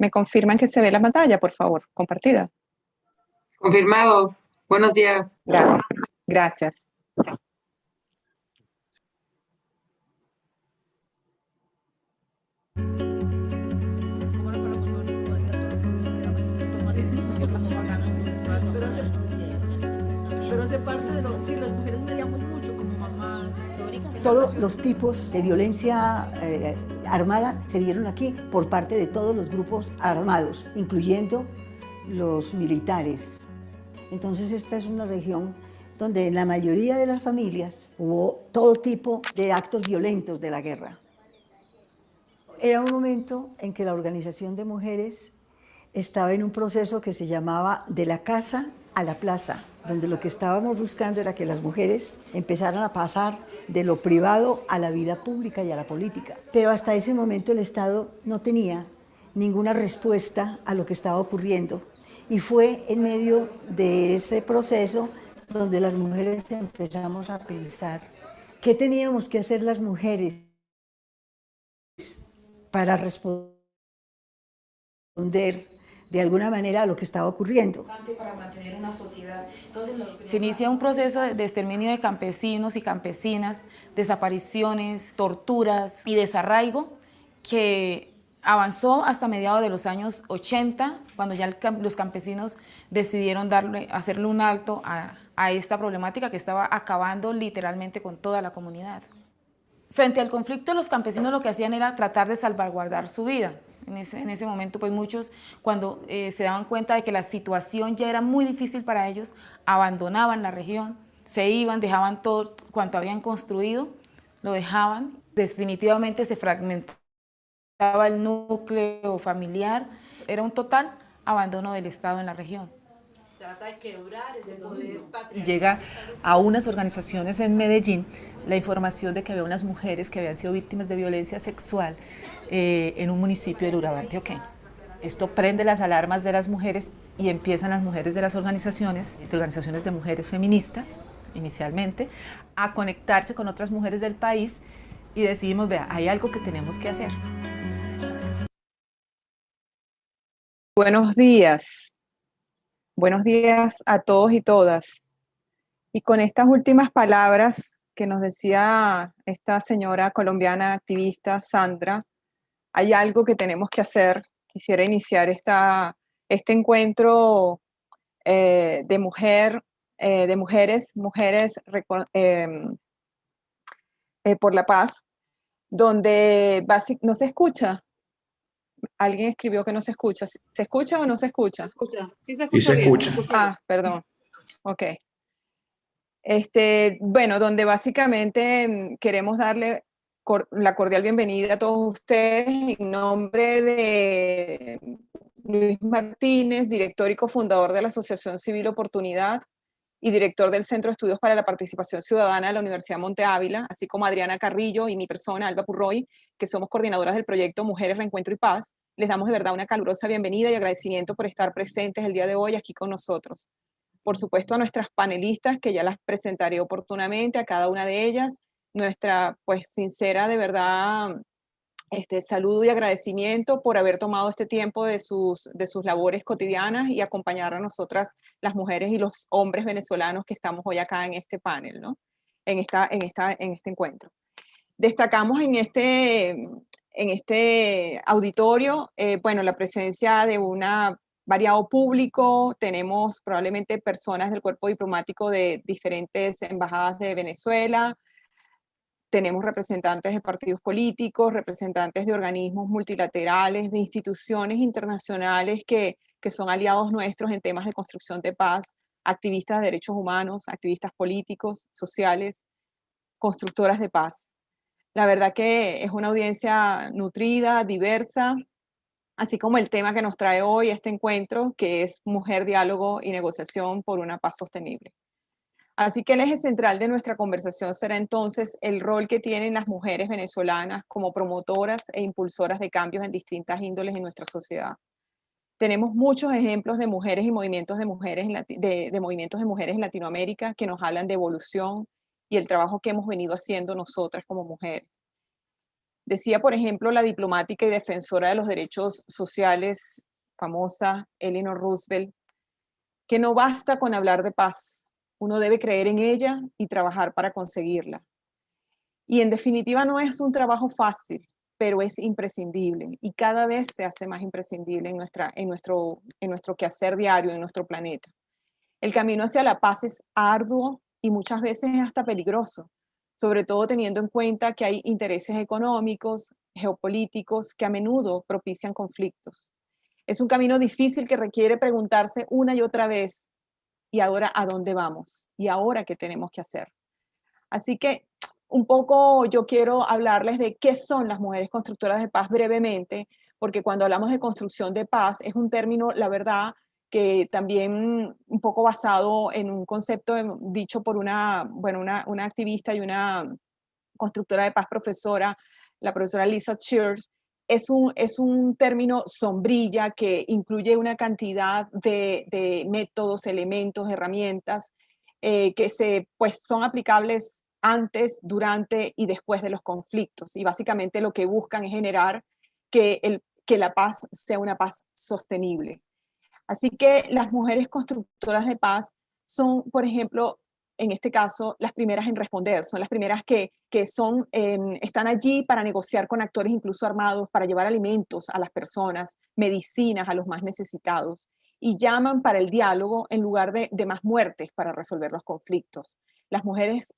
¿Me confirman que se ve la pantalla, por favor? Compartida. Confirmado. Buenos días. Gracias. Pero hace parte de lo sí, las mujeres mediamos mucho como mamás. Todos los tipos de violencia armada se dieron aquí por parte de todos los grupos armados, incluyendo los militares. Entonces esta es una región donde en la mayoría de las familias hubo todo tipo de actos violentos de la guerra. Era un momento en que la organización de mujeres estaba en un proceso que se llamaba de la casa a la plaza, donde lo que estábamos buscando era que las mujeres empezaran a pasar de lo privado a la vida pública y a la política. Pero hasta ese momento el Estado no tenía ninguna respuesta a lo que estaba ocurriendo. Y fue en medio de ese proceso donde las mujeres empezamos a pensar qué teníamos que hacer las mujeres para responder de alguna manera a lo que estaba ocurriendo. Para mantener una sociedad. Entonces, se inicia un proceso de exterminio de campesinos y campesinas, desapariciones, torturas y desarraigo que avanzó hasta mediados de los años 80, cuando ya los campesinos decidieron hacerle un alto a esta problemática que estaba acabando literalmente con toda la comunidad. Frente al conflicto, los campesinos lo que hacían era tratar de salvaguardar su vida. En ese momento, pues muchos, cuando se daban cuenta de que la situación ya era muy difícil para ellos, abandonaban la región, se iban, dejaban todo cuanto habían construido, lo dejaban, definitivamente se fragmentaba el núcleo familiar, era un total abandono del Estado en la región. Trata de quebrar ese poder patriarcal. Y llega a unas organizaciones en Medellín la información de que había unas mujeres que habían sido víctimas de violencia sexual en un municipio del Urabá antioqueño. Esto prende las alarmas de las mujeres y empiezan las mujeres de las organizaciones de mujeres feministas, inicialmente, a conectarse con otras mujeres del país y decidimos, vea, hay algo que tenemos que hacer. Buenos días. Buenos días a todos y todas. Y con estas últimas palabras que nos decía esta señora colombiana activista, Sandra, hay algo que tenemos que hacer. Quisiera iniciar este encuentro de mujeres por la paz, donde no se escucha. Alguien escribió que no se escucha. ¿Se escucha o no se escucha? Sí se escucha. Ah, perdón. Ok. Bueno, donde básicamente queremos darle la cordial bienvenida a todos ustedes en nombre de Luis Martínez, director y cofundador de la Asociación Civil Oportunidad y director del Centro de Estudios para la Participación Ciudadana de la Universidad Monte Ávila, así como Adriana Carrillo y mi persona, Alba Purroy, que somos coordinadoras del proyecto Mujeres, Reencuentro y Paz. Les damos de verdad una calurosa bienvenida y agradecimiento por estar presentes el día de hoy aquí con nosotros. Por supuesto, a nuestras panelistas, que ya las presentaré oportunamente, a cada una de ellas, nuestra pues sincera de verdad saludo y agradecimiento por haber tomado este tiempo de sus labores cotidianas y acompañar a nosotras, las mujeres y los hombres venezolanos que estamos hoy acá en este panel, ¿no? En este encuentro. Destacamos en este auditorio, bueno, la presencia de un variado público. Tenemos probablemente personas del cuerpo diplomático de diferentes embajadas de Venezuela. Tenemos representantes de partidos políticos, representantes de organismos multilaterales, de instituciones internacionales que son aliados nuestros en temas de construcción de paz, activistas de derechos humanos, activistas políticos, sociales, constructoras de paz. La verdad que es una audiencia nutrida, diversa, así como el tema que nos trae hoy este encuentro, que es Mujer, Diálogo y Negociación por una Paz Sostenible. Así que el eje central de nuestra conversación será entonces el rol que tienen las mujeres venezolanas como promotoras e impulsoras de cambios en distintas índoles en nuestra sociedad. Tenemos muchos ejemplos de mujeres y movimientos de mujeres movimientos de mujeres en Latinoamérica que nos hablan de evolución y el trabajo que hemos venido haciendo nosotras como mujeres. Decía, por ejemplo, la diplomática y defensora de los derechos sociales, famosa Eleanor Roosevelt, que no basta con hablar de paz, uno debe creer en ella y trabajar para conseguirla. Y en definitiva no es un trabajo fácil, pero es imprescindible y cada vez se hace más imprescindible en nuestro quehacer diario, en nuestro planeta. El camino hacia la paz es arduo y muchas veces es hasta peligroso, sobre todo teniendo en cuenta que hay intereses económicos, geopolíticos, que a menudo propician conflictos. Es un camino difícil que requiere preguntarse una y otra vez, ¿y ahora a dónde vamos? ¿Y ahora qué tenemos que hacer? Así que un poco yo quiero hablarles de qué son las mujeres constructoras de paz brevemente, porque cuando hablamos de construcción de paz es un término, la verdad, que también un poco basado en un concepto dicho por una activista y una constructora de paz profesora, la profesora Lisa Cheers. Es un término sombrilla que incluye una cantidad de métodos, elementos, herramientas pues, son aplicables antes, durante y después de los conflictos. Y básicamente lo que buscan es generar que la paz sea una paz sostenible. Así que las mujeres constructoras de paz son, por ejemplo, en este caso, las primeras en responder, son las primeras están allí para negociar con actores incluso armados, para llevar alimentos a las personas, medicinas a los más necesitados, y llaman para el diálogo en lugar de más muertes para resolver los conflictos. Las mujeres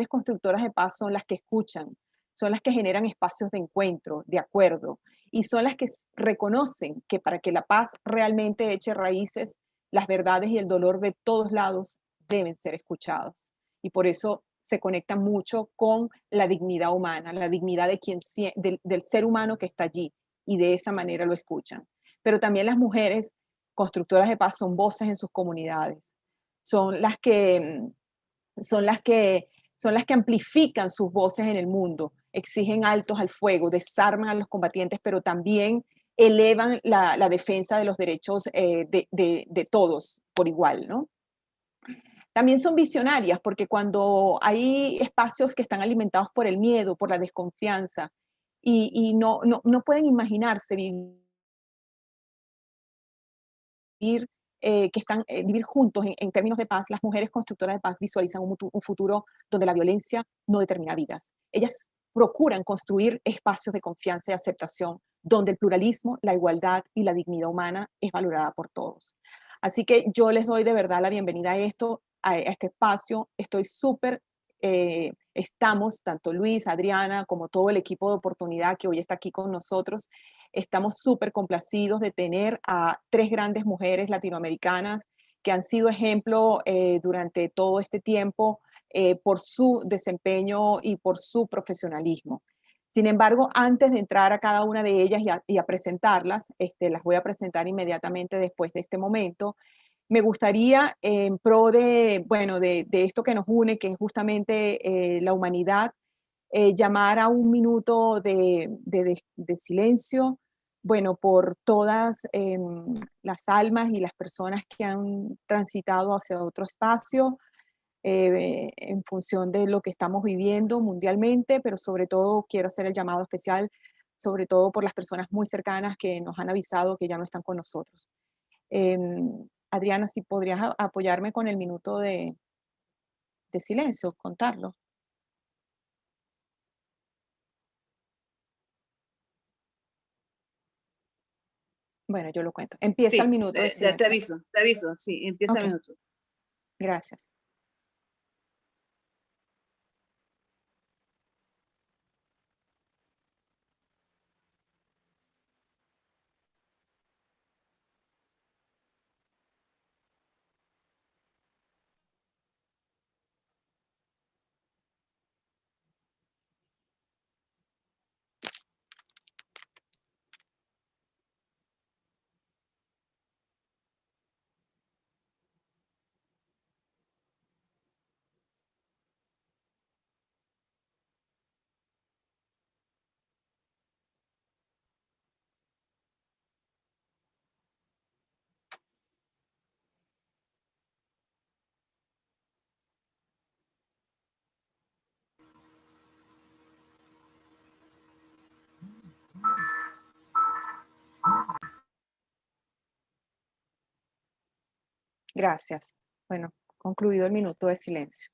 constructoras de paz son las que escuchan, son las que generan espacios de encuentro, de acuerdo, y son las que reconocen que para que la paz realmente eche raíces, las verdades y el dolor de todos lados deben ser escuchados. Y por eso se conectan mucho con la dignidad humana, la dignidad del ser humano que está allí, y de esa manera lo escuchan. Pero también las mujeres constructoras de paz son voces en sus comunidades, son las que, son las que, son las que amplifican sus voces en el mundo, exigen altos al fuego, desarman a los combatientes, pero también elevan la defensa de los derechos de todos por igual, ¿no? También son visionarias, porque cuando hay espacios que están alimentados por el miedo, por la desconfianza, y no pueden imaginarse vivir juntos en términos de paz, las mujeres constructoras de paz visualizan un futuro donde la violencia no determina vidas. Ellas procuran construir espacios de confianza y aceptación donde el pluralismo, la igualdad y la dignidad humana es valorada por todos. Así que yo les doy de verdad la bienvenida a este espacio. Estoy súper, estamos, tanto Luis, Adriana, como todo el equipo de Oportunidad que hoy está aquí con nosotros, estamos súper complacidos de tener a 3 grandes mujeres latinoamericanas que han sido ejemplo durante todo este tiempo por su desempeño y por su profesionalismo. Sin embargo, antes de entrar a cada una de ellas y a presentarlas, las voy a presentar inmediatamente después de este momento. Me gustaría, en pro de esto que nos une, que es justamente la humanidad, llamar a un minuto de silencio, bueno, por todas las almas y las personas que han transitado hacia otro espacio, en función de lo que estamos viviendo mundialmente, pero sobre todo quiero hacer el llamado especial, sobre todo por las personas muy cercanas que nos han avisado que ya no están con nosotros. Adriana, si podrías apoyarme con el minuto de silencio, contarlo. Bueno, yo lo cuento. Empieza el Sí, minuto de te silencio. aviso, sí, empieza el Ok, minuto. gracias. Gracias. Bueno, concluido el minuto de silencio.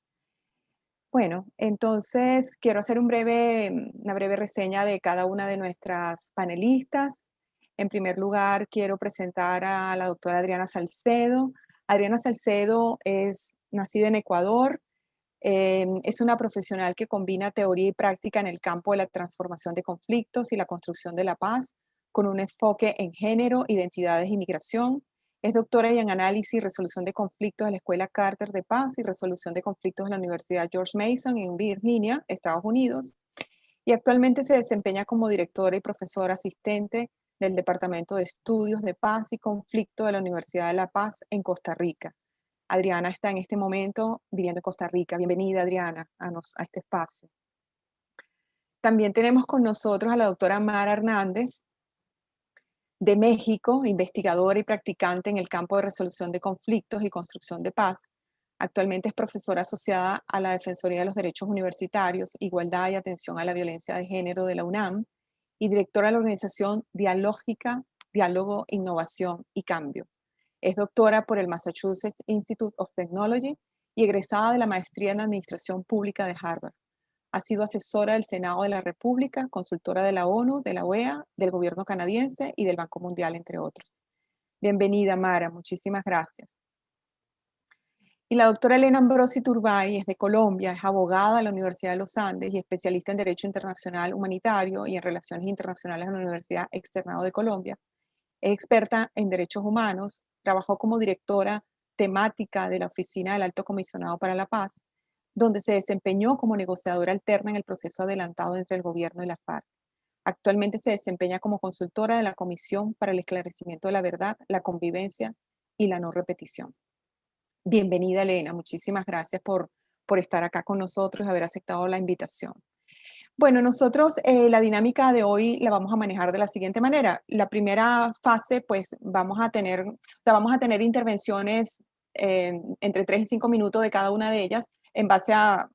Bueno, entonces quiero hacer una breve reseña de cada una de nuestras panelistas. En primer lugar, quiero presentar a la doctora Adriana Salcedo. Adriana Salcedo es nacida en Ecuador. Es una profesional que combina teoría y práctica en el campo de la transformación de conflictos y la construcción de la paz, con un enfoque en género, identidades y migración. Es doctora en análisis y resolución de conflictos de la Escuela Carter de Paz y resolución de conflictos de la Universidad George Mason en Virginia, Estados Unidos. Y actualmente se desempeña como directora y profesora asistente del Departamento de Estudios de Paz y Conflicto de la Universidad de La Paz en Costa Rica. Adriana está en este momento viviendo en Costa Rica. Bienvenida, Adriana, a este espacio. También tenemos con nosotros a la doctora Mara Hernández, de México, investigadora y practicante en el campo de resolución de conflictos y construcción de paz. Actualmente es profesora asociada a la Defensoría de los Derechos Universitarios, Igualdad y Atención a la Violencia de Género de la UNAM y directora de la organización Dialógica, Diálogo, Innovación y Cambio. Es doctora por el Massachusetts Institute of Technology y egresada de la maestría en Administración Pública de Harvard. Ha sido asesora del Senado de la República, consultora de la ONU, de la OEA, del gobierno canadiense y del Banco Mundial, entre otros. Bienvenida, Mara. Muchísimas gracias. Y la doctora Elena Ambrosi Turbay es de Colombia, es abogada de la Universidad de los Andes y especialista en Derecho Internacional Humanitario y en Relaciones Internacionales en la Universidad Externado de Colombia. Es experta en derechos humanos, trabajó como directora temática de la Oficina del Alto Comisionado para la Paz, donde se desempeñó como negociadora alterna en el proceso adelantado entre el gobierno y la FARC. Actualmente se desempeña como consultora de la Comisión para el Esclarecimiento de la Verdad, la Convivencia y la No Repetición. Bienvenida, Elena. Muchísimas gracias por estar acá con nosotros y haber aceptado la invitación. Bueno, nosotros la dinámica de hoy la vamos a manejar de la siguiente manera. La primera fase, pues vamos a tener intervenciones entre 3 y 5 minutos de cada una de ellas en base a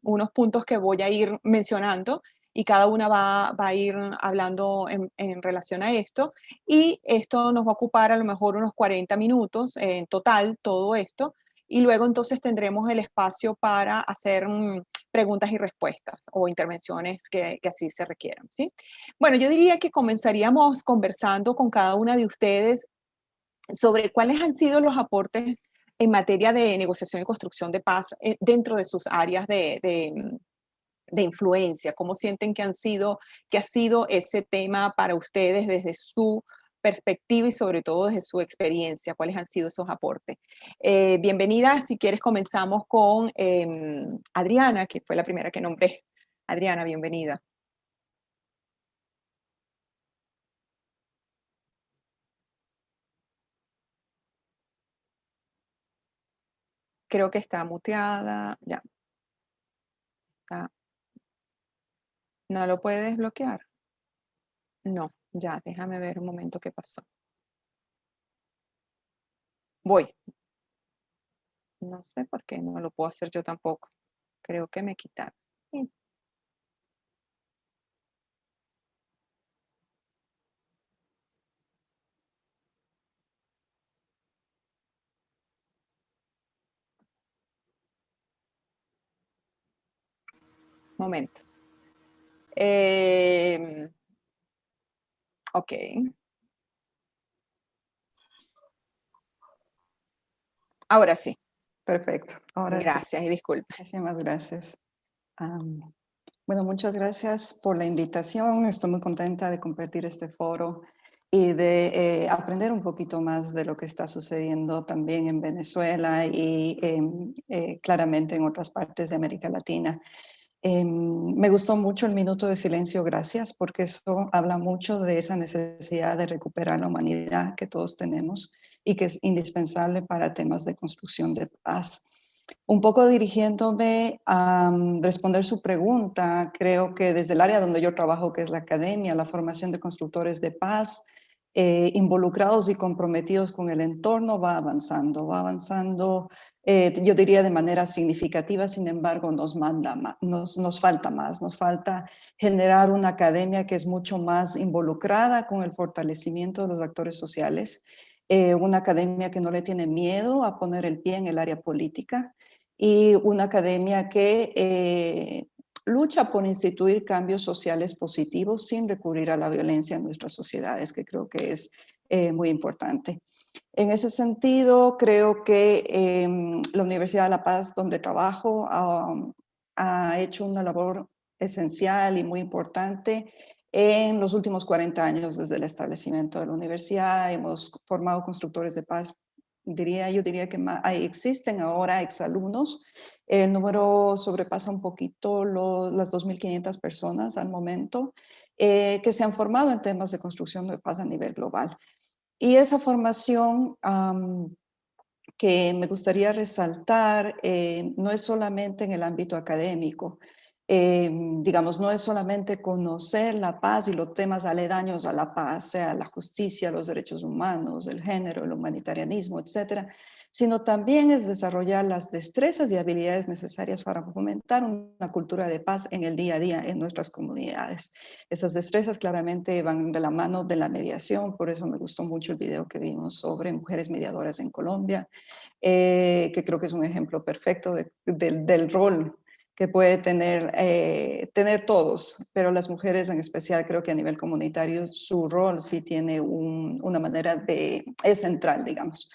unos puntos que voy a ir mencionando y cada una va a ir hablando en relación a esto. Y esto nos va a ocupar a lo mejor unos 40 minutos en total, todo esto. Y luego entonces tendremos el espacio para hacer preguntas y respuestas o intervenciones que así se requieran, ¿sí? Bueno, yo diría que comenzaríamos conversando con cada una de ustedes sobre cuáles han sido los aportes en materia de negociación y construcción de paz dentro de sus áreas de influencia. ¿Cómo sienten que ha sido ese tema para ustedes desde su perspectiva y sobre todo desde su experiencia? ¿Cuáles han sido esos aportes? Bienvenida, si quieres comenzamos con Adriana, que fue la primera que nombré. Adriana, bienvenida. Creo que está muteada, ya. ¿No lo puedes desbloquear? No, ya, déjame ver un momento qué pasó. Voy. No sé por qué no lo puedo hacer yo tampoco. Creo que me quitaron. Sí. Momento. Ok. Ahora sí. Perfecto. Ahora sí. Gracias y disculpa. Muchísimas gracias. Bueno, muchas gracias por la invitación. Estoy muy contenta de compartir este foro y de aprender un poquito más de lo que está sucediendo también en Venezuela y claramente en otras partes de América Latina. Me gustó mucho el minuto de silencio, gracias, porque eso habla mucho de esa necesidad de recuperar la humanidad que todos tenemos y que es indispensable para temas de construcción de paz. Un poco dirigiéndome a responder su pregunta, creo que desde el área donde yo trabajo, que es la academia, la formación de constructores de paz, involucrados y comprometidos con el entorno, va avanzando, yo diría de manera significativa. Sin embargo, nos falta más, nos falta generar una academia que es mucho más involucrada con el fortalecimiento de los actores sociales una academia que no le tiene miedo a poner el pie en el área política y una academia que lucha por instituir cambios sociales positivos sin recurrir a la violencia en nuestras sociedades, que creo que es muy importante. En ese sentido, creo que la Universidad de La Paz, donde trabajo, ha hecho una labor esencial y muy importante en los últimos 40 años desde el establecimiento de la universidad. Hemos formado constructores de paz. Yo diría que existen ahora exalumnos. El número sobrepasa un poquito las 2.500 personas al momento que se han formado en temas de construcción de paz a nivel global. Y esa formación que me gustaría resaltar no es solamente en el ámbito académico, digamos, no es solamente conocer la paz y los temas aledaños a la paz, sea la justicia, los derechos humanos, el género, el humanitarianismo, etcétera, sino también es desarrollar las destrezas y habilidades necesarias para fomentar una cultura de paz en el día a día en nuestras comunidades. Esas destrezas claramente van de la mano de la mediación, por eso me gustó mucho el video que vimos sobre mujeres mediadoras en Colombia, que creo que es un ejemplo perfecto del rol que puede tener todos, pero las mujeres en especial creo que a nivel comunitario su rol sí tiene una manera es central, digamos,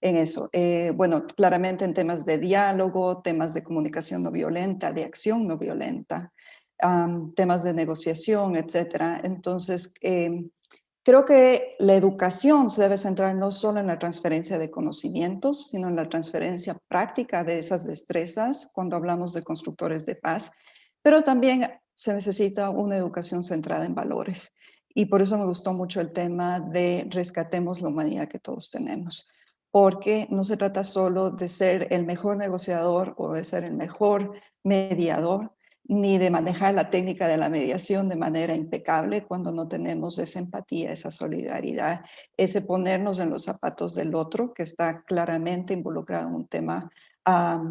en eso. Bueno, claramente en temas de diálogo, temas de comunicación no violenta, de acción no violenta, temas de negociación, etcétera. Entonces, creo que la educación se debe centrar no solo en la transferencia de conocimientos, sino en la transferencia práctica de esas destrezas cuando hablamos de constructores de paz, pero también se necesita una educación centrada en valores. Y por eso me gustó mucho el tema de rescatemos la humanidad que todos tenemos, porque no se trata solo de ser el mejor negociador o de ser el mejor mediador, ni de manejar la técnica de la mediación de manera impecable cuando no tenemos esa empatía, esa solidaridad, ese ponernos en los zapatos del otro que está claramente involucrado en un tema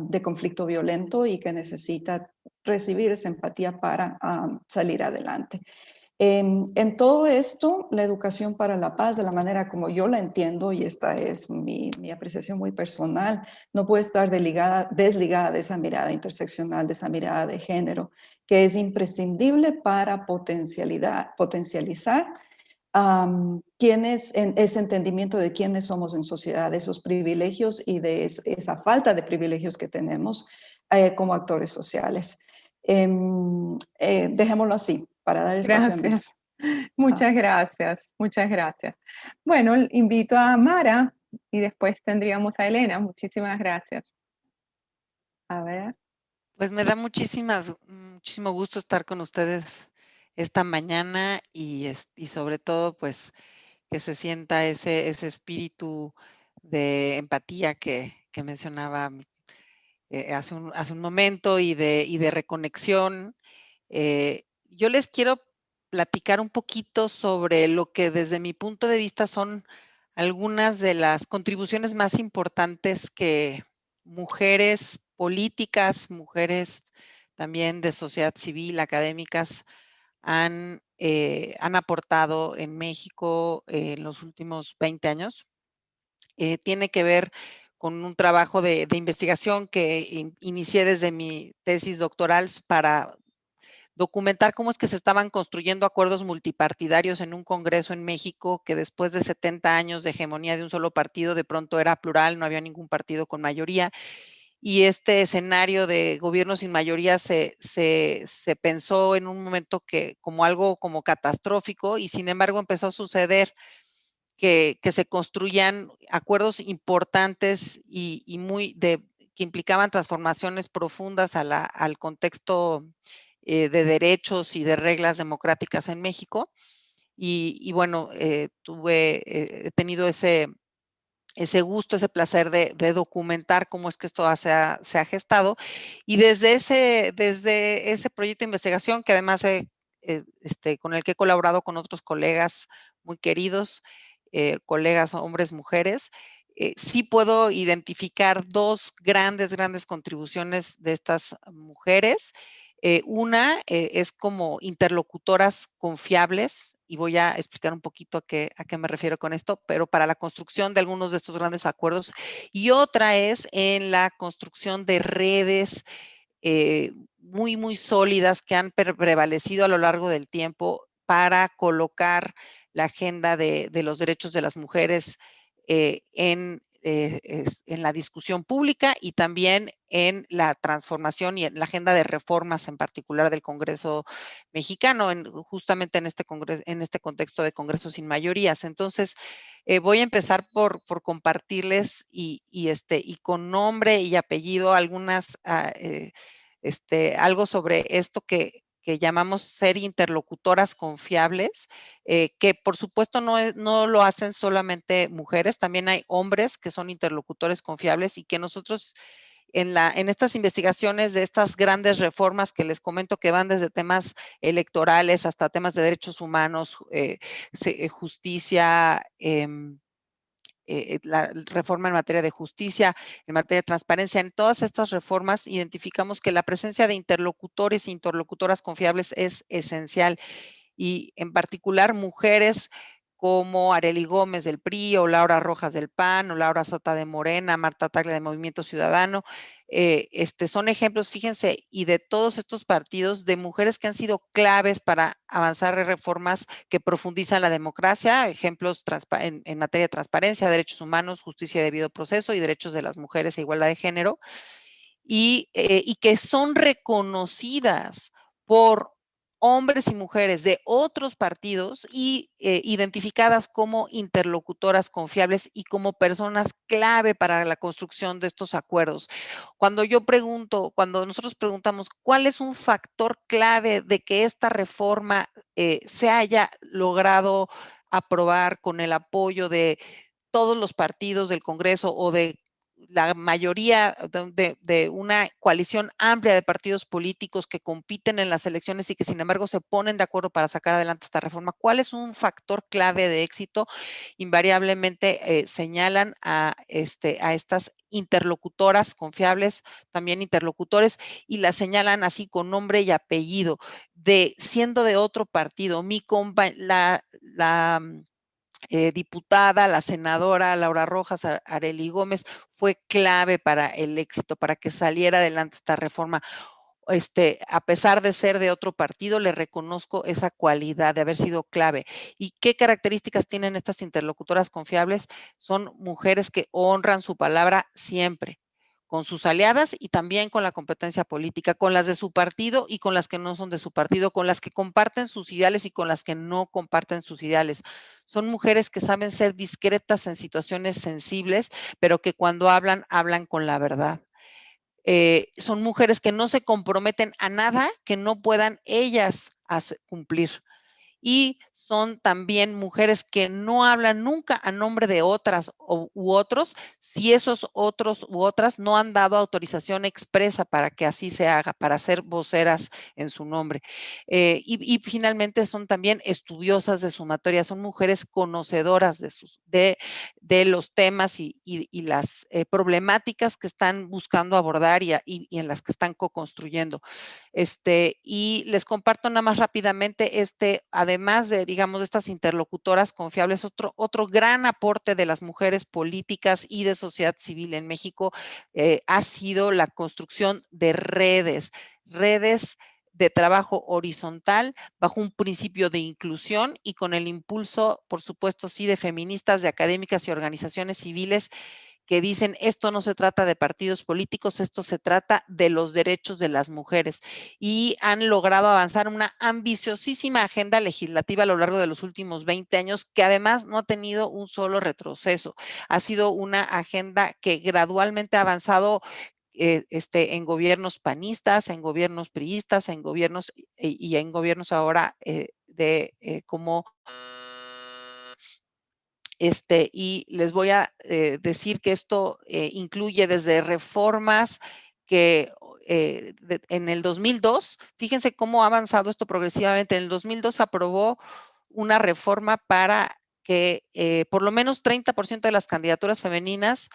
de conflicto violento y que necesita recibir esa empatía para salir adelante. En todo esto, la educación para la paz, de la manera como yo la entiendo, y esta es mi apreciación muy personal, no puede estar desligada de esa mirada interseccional, de esa mirada de género, que es imprescindible para potencializar ese entendimiento de quiénes somos en sociedad, de esos privilegios y de esa falta de privilegios que tenemos como actores sociales. Dejémoslo así, para dar espacio a Gracias. Muchas gracias, muchas gracias. Bueno, invito a Mara y después tendríamos a Elena. Muchísimas gracias. A ver. Pues me da muchísimo gusto estar con ustedes esta mañana y sobre todo pues que se sienta ese espíritu de empatía que mencionaba hace un momento y de reconexión. Yo les quiero platicar un poquito sobre lo que desde mi punto de vista son algunas de las contribuciones más importantes que mujeres políticas, mujeres también de sociedad civil, académicas, han aportado en México en los últimos 20 años. Tiene que ver con un trabajo de investigación que inicié desde mi tesis doctoral para documentar cómo es que se estaban construyendo acuerdos multipartidarios en un congreso en México que después de 70 años de hegemonía de un solo partido, de pronto era plural, no había ningún partido con mayoría. Y este escenario de gobierno sin mayoría se pensó en un momento como algo como catastrófico y sin embargo empezó a suceder que se construyan acuerdos importantes y que implicaban transformaciones profundas al contexto de derechos y de reglas democráticas en México. Y bueno, he tenido ese gusto, ese placer de documentar cómo es que esto se ha gestado. Y desde ese proyecto de investigación, que además con el que he colaborado con otros colegas muy queridos, colegas hombres, mujeres, sí puedo identificar dos grandes contribuciones de estas mujeres. Una es como interlocutoras confiables y voy a explicar un poquito a qué me refiero con esto, pero para la construcción de algunos de estos grandes acuerdos. Y otra es en la construcción de redes muy, muy sólidas que han prevalecido a lo largo del tiempo para colocar la agenda de los derechos de las mujeres en la discusión pública y también en la transformación y en la agenda de reformas en particular del Congreso mexicano, justamente en este contexto de Congreso sin mayorías. Entonces, voy a empezar por compartirles y con nombre y apellido algunas, algo sobre esto que llamamos ser interlocutoras confiables, que por supuesto no lo hacen solamente mujeres, también hay hombres que son interlocutores confiables y que nosotros en estas investigaciones de estas grandes reformas que les comento que van desde temas electorales hasta temas de derechos humanos, justicia, la reforma en materia de justicia, en materia de transparencia, en todas estas reformas identificamos que la presencia de interlocutores e interlocutoras confiables es esencial y en particular mujeres como Arely Gómez del PRI o Laura Rojas del PAN o Laura Sota de Morena, Marta Tagle de Movimiento Ciudadano, son ejemplos, fíjense, y de todos estos partidos de mujeres que han sido claves para avanzar en reformas que profundizan la democracia, ejemplos en materia de transparencia, derechos humanos, justicia y debido proceso y derechos de las mujeres e igualdad de género, y que son reconocidas por hombres y mujeres de otros partidos y identificadas como interlocutoras confiables y como personas clave para la construcción de estos acuerdos. Cuando nosotros preguntamos cuál es un factor clave de que esta reforma se haya logrado aprobar con el apoyo de todos los partidos del Congreso o de la mayoría de una coalición amplia de partidos políticos que compiten en las elecciones y que sin embargo se ponen de acuerdo para sacar adelante esta reforma. ¿Cuál es un factor clave de éxito? Invariablemente señalan a estas interlocutoras confiables, también interlocutores, y las señalan así con nombre y apellido, siendo de otro partido. Diputada, la senadora Laura Rojas, Arely Gómez, fue clave para el éxito, para que saliera adelante esta reforma. A pesar de ser de otro partido, le reconozco esa cualidad de haber sido clave. ¿Y qué características tienen estas interlocutoras confiables? Son mujeres que honran su palabra siempre, con sus aliadas y también con la competencia política, con las de su partido y con las que no son de su partido, con las que comparten sus ideales y con las que no comparten sus ideales. Son mujeres que saben ser discretas en situaciones sensibles, pero que cuando hablan, hablan con la verdad. Son mujeres que no se comprometen a nada que no puedan ellas cumplir. Y son también mujeres que no hablan nunca a nombre de otras u otros, si esos otros u otras no han dado autorización expresa para que así se haga, para ser voceras en su nombre. Y finalmente son también estudiosas de su materia, son mujeres conocedoras de los temas y las problemáticas que están buscando abordar y en las que están co-construyendo. Y les comparto nada más rápidamente además de, digamos, de estas interlocutoras confiables, otro gran aporte de las mujeres políticas y de sociedad civil en México ha sido la construcción de redes de trabajo horizontal bajo un principio de inclusión y con el impulso, por supuesto, sí, de feministas, de académicas y organizaciones civiles que dicen esto no se trata de partidos políticos, esto se trata de los derechos de las mujeres y han logrado avanzar una ambiciosísima agenda legislativa a lo largo de los últimos 20 años que además no ha tenido un solo retroceso. Ha sido una agenda que gradualmente ha avanzado en gobiernos panistas, en gobiernos priistas, en gobiernos y en gobiernos ahora como y les voy a decir que esto incluye desde reformas que en el 2002, fíjense cómo ha avanzado esto progresivamente, en el 2002 aprobó una reforma para que por lo menos 30% de las candidaturas femeninas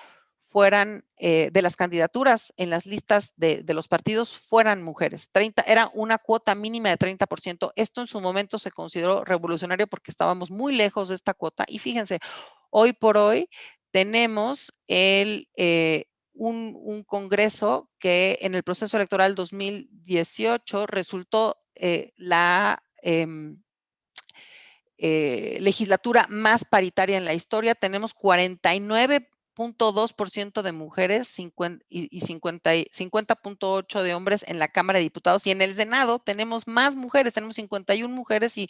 fueran, de las candidaturas en las listas de los partidos fueran mujeres. Era una cuota mínima de 30%. Esto en su momento se consideró revolucionario porque estábamos muy lejos de esta cuota. Y fíjense, hoy por hoy tenemos un Congreso que en el proceso electoral 2018 resultó la legislatura más paritaria en la historia. Tenemos 49.2% de mujeres y 50.8% de hombres en la Cámara de Diputados, y en el Senado tenemos más mujeres, tenemos 51 mujeres y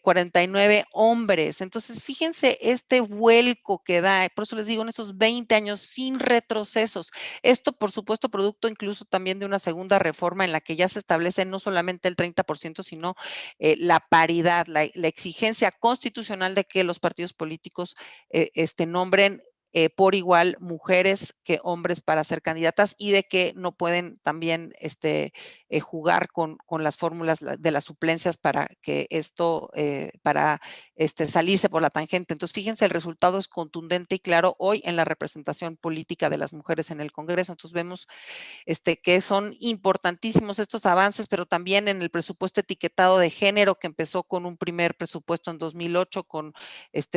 49 hombres. Entonces, fíjense este vuelco que da, por eso les digo, en estos 20 años sin retrocesos. Esto, por supuesto, producto incluso también de una segunda reforma en la que ya se establece no solamente el 30%, sino la paridad, la exigencia constitucional de que los partidos políticos nombren por igual mujeres que hombres para ser candidatas, y de que no pueden también jugar con las fórmulas de las suplencias para que esto, para salirse por la tangente. Entonces, fíjense, el resultado es contundente y claro hoy en la representación política de las mujeres en el Congreso. Entonces, vemos que son importantísimos estos avances, pero también en el presupuesto etiquetado de género, que empezó con un primer presupuesto en 2008,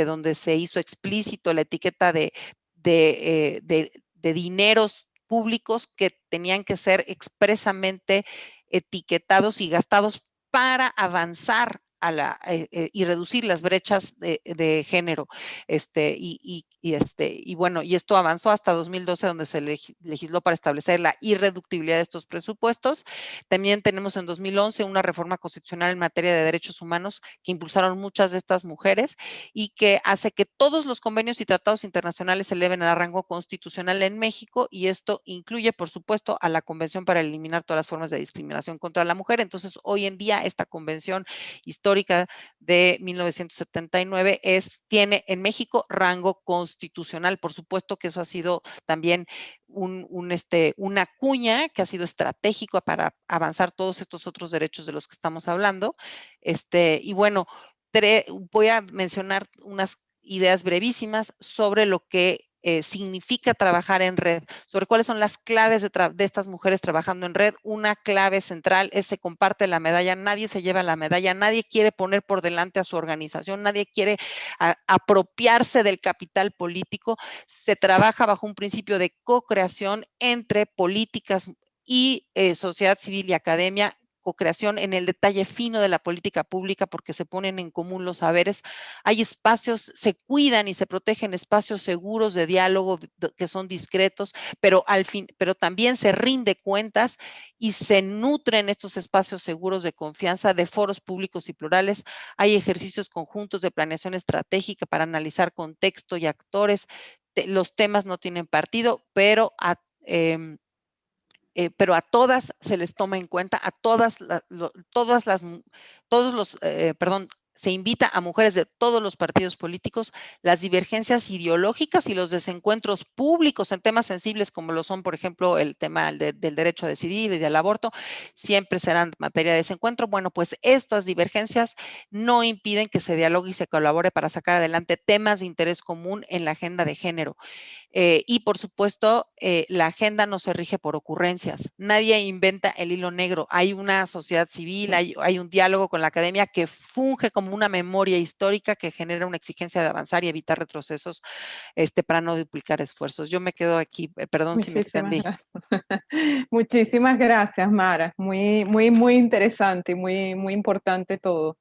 donde se hizo explícito la etiqueta de dineros públicos que tenían que ser expresamente etiquetados y gastados para avanzar y reducir las brechas de género. Y bueno, y esto avanzó hasta 2012, donde se legisló para establecer la irreductibilidad de estos presupuestos. También tenemos en 2011 una reforma constitucional en materia de derechos humanos que impulsaron muchas de estas mujeres y que hace que todos los convenios y tratados internacionales se eleven al rango constitucional en México, y esto incluye, por supuesto, a la Convención para eliminar todas las formas de discriminación contra la mujer. Entonces, hoy en día, esta convención histórica de 1979 tiene en México rango constitucional. Por supuesto que eso ha sido también una cuña que ha sido estratégico para avanzar todos estos otros derechos de los que estamos hablando. Y bueno, voy a mencionar unas ideas brevísimas sobre lo que significa trabajar en red, sobre cuáles son las claves de estas mujeres trabajando en red. Una clave central es: se comparte la medalla, nadie se lleva la medalla, nadie quiere poner por delante a su organización, nadie quiere apropiarse del capital político. Se trabaja bajo un principio de co-creación entre políticas y sociedad civil y academia, co-creación en el detalle fino de la política pública, porque se ponen en común los saberes. Hay espacios, se cuidan y se protegen espacios seguros de diálogo que son discretos, pero también se rinde cuentas y se nutren estos espacios seguros de confianza de foros públicos y plurales. Hay ejercicios conjuntos de planeación estratégica para analizar contexto y actores. Los temas no tienen partido, pero a todas se les toma en cuenta, se invita a mujeres de todos los partidos políticos. Las divergencias ideológicas y los desencuentros públicos en temas sensibles, como lo son, por ejemplo, el tema del derecho a decidir y del aborto, siempre serán materia de desencuentro. Bueno, pues estas divergencias no impiden que se dialogue y se colabore para sacar adelante temas de interés común en la agenda de género. Y por supuesto, la agenda no se rige por ocurrencias. Nadie inventa el hilo negro. Hay una sociedad civil, hay un diálogo con la academia que funge como una memoria histórica que genera una exigencia de avanzar y evitar retrocesos para no duplicar esfuerzos. Yo me quedo aquí, perdón si me extendí. Muchísimas gracias, Mara. Muy, muy, muy interesante y muy, muy importante todo.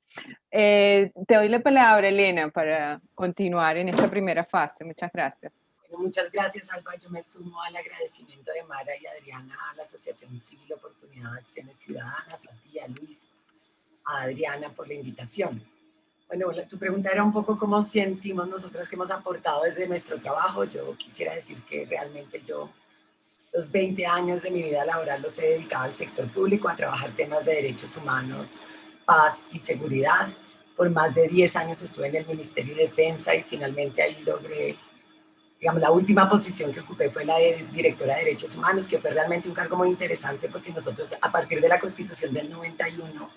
Te doy la palabra, Elena, para continuar en esta primera fase. Muchas gracias. Bueno, muchas gracias, Alba. Yo me sumo al agradecimiento de Mara y Adriana a la Asociación Civil Oportunidad de Acciones Ciudadanas, a ti, a Luis, a Adriana por la invitación. Bueno, tu pregunta era un poco cómo sentimos nosotras que hemos aportado desde nuestro trabajo. Yo quisiera decir que realmente yo los 20 años de mi vida laboral los he dedicado al sector público, a trabajar temas de derechos humanos, paz y seguridad. Por más de 10 años estuve en el Ministerio de Defensa y finalmente ahí logré, digamos, la última posición que ocupé fue la de directora de Derechos Humanos, que fue realmente un cargo muy interesante porque nosotros, a partir de la Constitución del 91,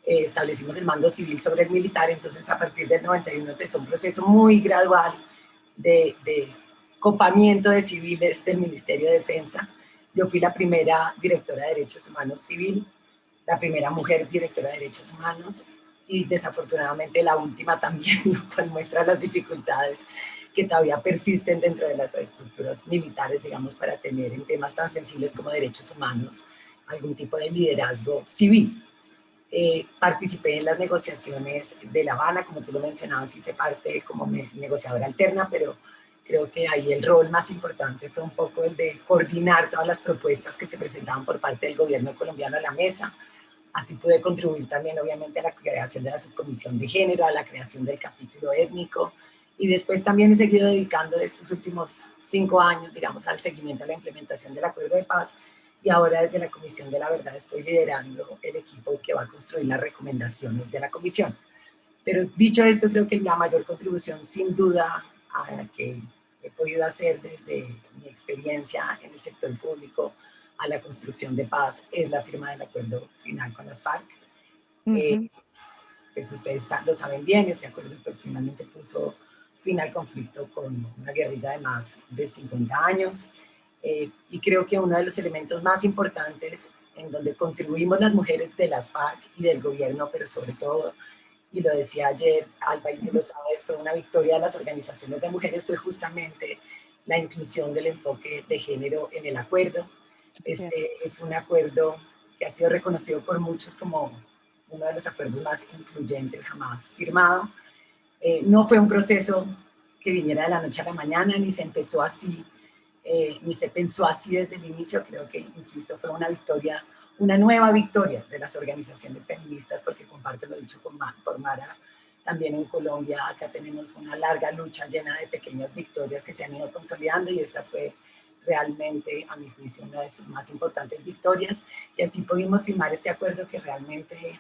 establecimos el mando civil sobre el militar. Entonces, a partir del 91 empezó un proceso muy gradual de copamiento de civiles del Ministerio de Defensa. Yo fui la primera directora de Derechos Humanos civil, la primera mujer directora de Derechos Humanos y desafortunadamente la última también, lo cual muestra las dificultades que todavía persisten dentro de las estructuras militares, digamos, para tener en temas tan sensibles como derechos humanos algún tipo de liderazgo civil. Participé en las negociaciones de La Habana, como tú lo mencionabas, hice parte como negociadora alterna, pero creo que ahí el rol más importante fue un poco el de coordinar todas las propuestas que se presentaban por parte del gobierno colombiano a la mesa. Así pude contribuir también, obviamente, a la creación de la subcomisión de género, a la creación del capítulo étnico, y después también he seguido dedicando estos últimos 5 años, digamos, al seguimiento a la implementación del Acuerdo de Paz, y ahora desde la Comisión de la Verdad estoy liderando el equipo que va a construir las recomendaciones de la Comisión. Pero dicho esto, creo que la mayor contribución, sin duda, a la que he podido hacer desde mi experiencia en el sector público a la construcción de paz es la firma del acuerdo final con las FARC. Pues ustedes lo saben bien, este acuerdo pues finalmente puso fin al conflicto con una guerrilla de más de 50 años. Y creo que uno de los elementos más importantes en donde contribuimos las mujeres de las FARC y del gobierno, pero sobre todo, y lo decía ayer Alba y tú lo sabes, fue una victoria de las organizaciones de mujeres, fue justamente la inclusión del enfoque de género en el acuerdo. Este es un acuerdo que ha sido reconocido por muchos como uno de los acuerdos más incluyentes jamás firmado. No fue un proceso que viniera de la noche a la mañana, ni se empezó así, ni se pensó así desde el inicio. Creo que, insisto, fue una victoria, una nueva victoria de las organizaciones feministas, porque comparto lo dicho por Mara, también en Colombia acá tenemos una larga lucha llena de pequeñas victorias que se han ido consolidando y esta fue realmente, a mi juicio, una de sus más importantes victorias, y así pudimos firmar este acuerdo que realmente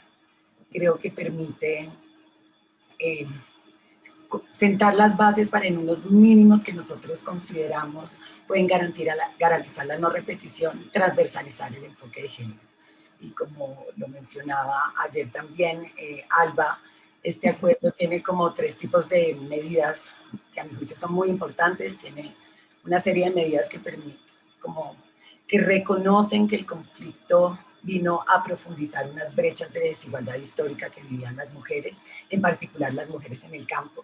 creo que permite sentar las bases para en unos mínimos que nosotros consideramos pueden garantizar la no repetición, transversalizar el enfoque de género. Y como lo mencionaba ayer también Alba, este acuerdo tiene como 3 tipos de medidas que a mi juicio son muy importantes. Tiene una serie de medidas que permiten, como que reconocen que el conflicto vino a profundizar unas brechas de desigualdad histórica que vivían las mujeres, en particular las mujeres en el campo,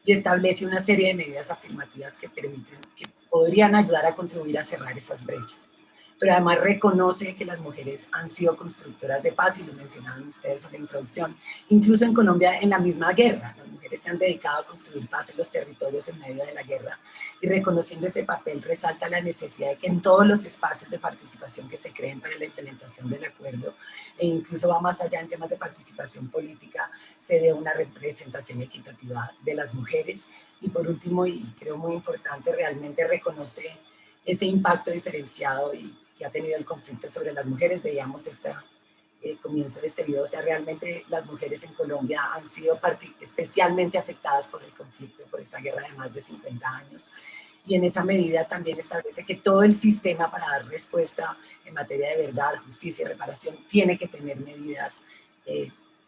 y establece una serie de medidas afirmativas que permiten, que podrían ayudar a contribuir a cerrar esas brechas. Pero además reconoce que las mujeres han sido constructoras de paz, y lo mencionaron ustedes en la introducción. Incluso en Colombia, en la misma guerra, las mujeres se han dedicado a construir paz en los territorios en medio de la guerra, y reconociendo ese papel resalta la necesidad de que en todos los espacios de participación que se creen para la implementación del acuerdo, e incluso va más allá en temas de participación política, se dé una representación equitativa de las mujeres. Y por último, y creo muy importante, realmente reconoce ese impacto diferenciado y que ha tenido el conflicto sobre las mujeres. Veíamos comienzo de este video, o sea, realmente las mujeres en Colombia han sido especialmente afectadas por el conflicto, por esta guerra de más de 50 años. Y en esa medida también establece que todo el sistema para dar respuesta en materia de verdad, justicia y reparación tiene que tener medidas,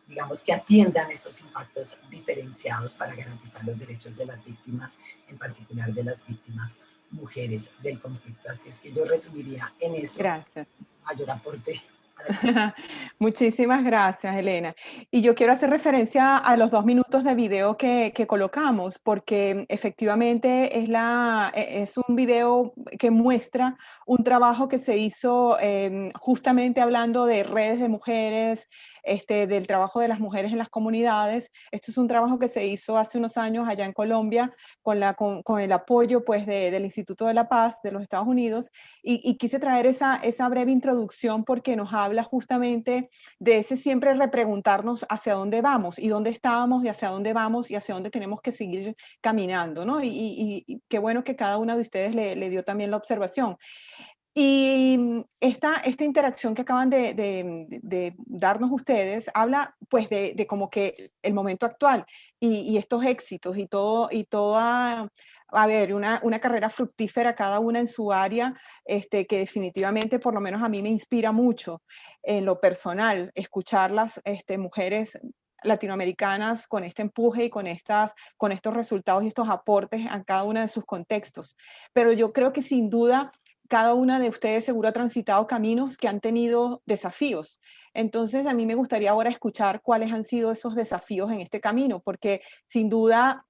digamos, que atiendan esos impactos diferenciados para garantizar los derechos de las víctimas, en particular de las víctimas mujeres del conflicto. Así es que yo resumiría en eso. Gracias. Mayor aporte. Muchísimas gracias, Elena. Y yo quiero hacer referencia a los 2 minutos de video que colocamos, porque efectivamente es un video que muestra un trabajo que se hizo justamente hablando de redes de mujeres, del trabajo de las mujeres en las comunidades. Esto es un trabajo que se hizo hace unos años allá en Colombia con el apoyo pues, del Instituto de la Paz de los Estados Unidos, y quise traer esa breve introducción porque nos habla justamente de ese siempre repreguntarnos hacia dónde vamos y dónde estábamos y hacia dónde vamos y hacia dónde tenemos que seguir caminando, ¿no? Y qué bueno que cada una de ustedes le dio también la observación. Y esta interacción que acaban de darnos ustedes habla pues de como que el momento actual y estos éxitos y toda, a ver, una carrera fructífera cada una en su área, que definitivamente por lo menos a mí me inspira mucho en lo personal, escucharlas, mujeres latinoamericanas con este empuje y con estos resultados y estos aportes a cada uno de sus contextos. Pero yo creo que sin duda cada una de ustedes seguro ha transitado caminos que han tenido desafíos. Entonces, a mí me gustaría ahora escuchar cuáles han sido esos desafíos en este camino, porque sin duda,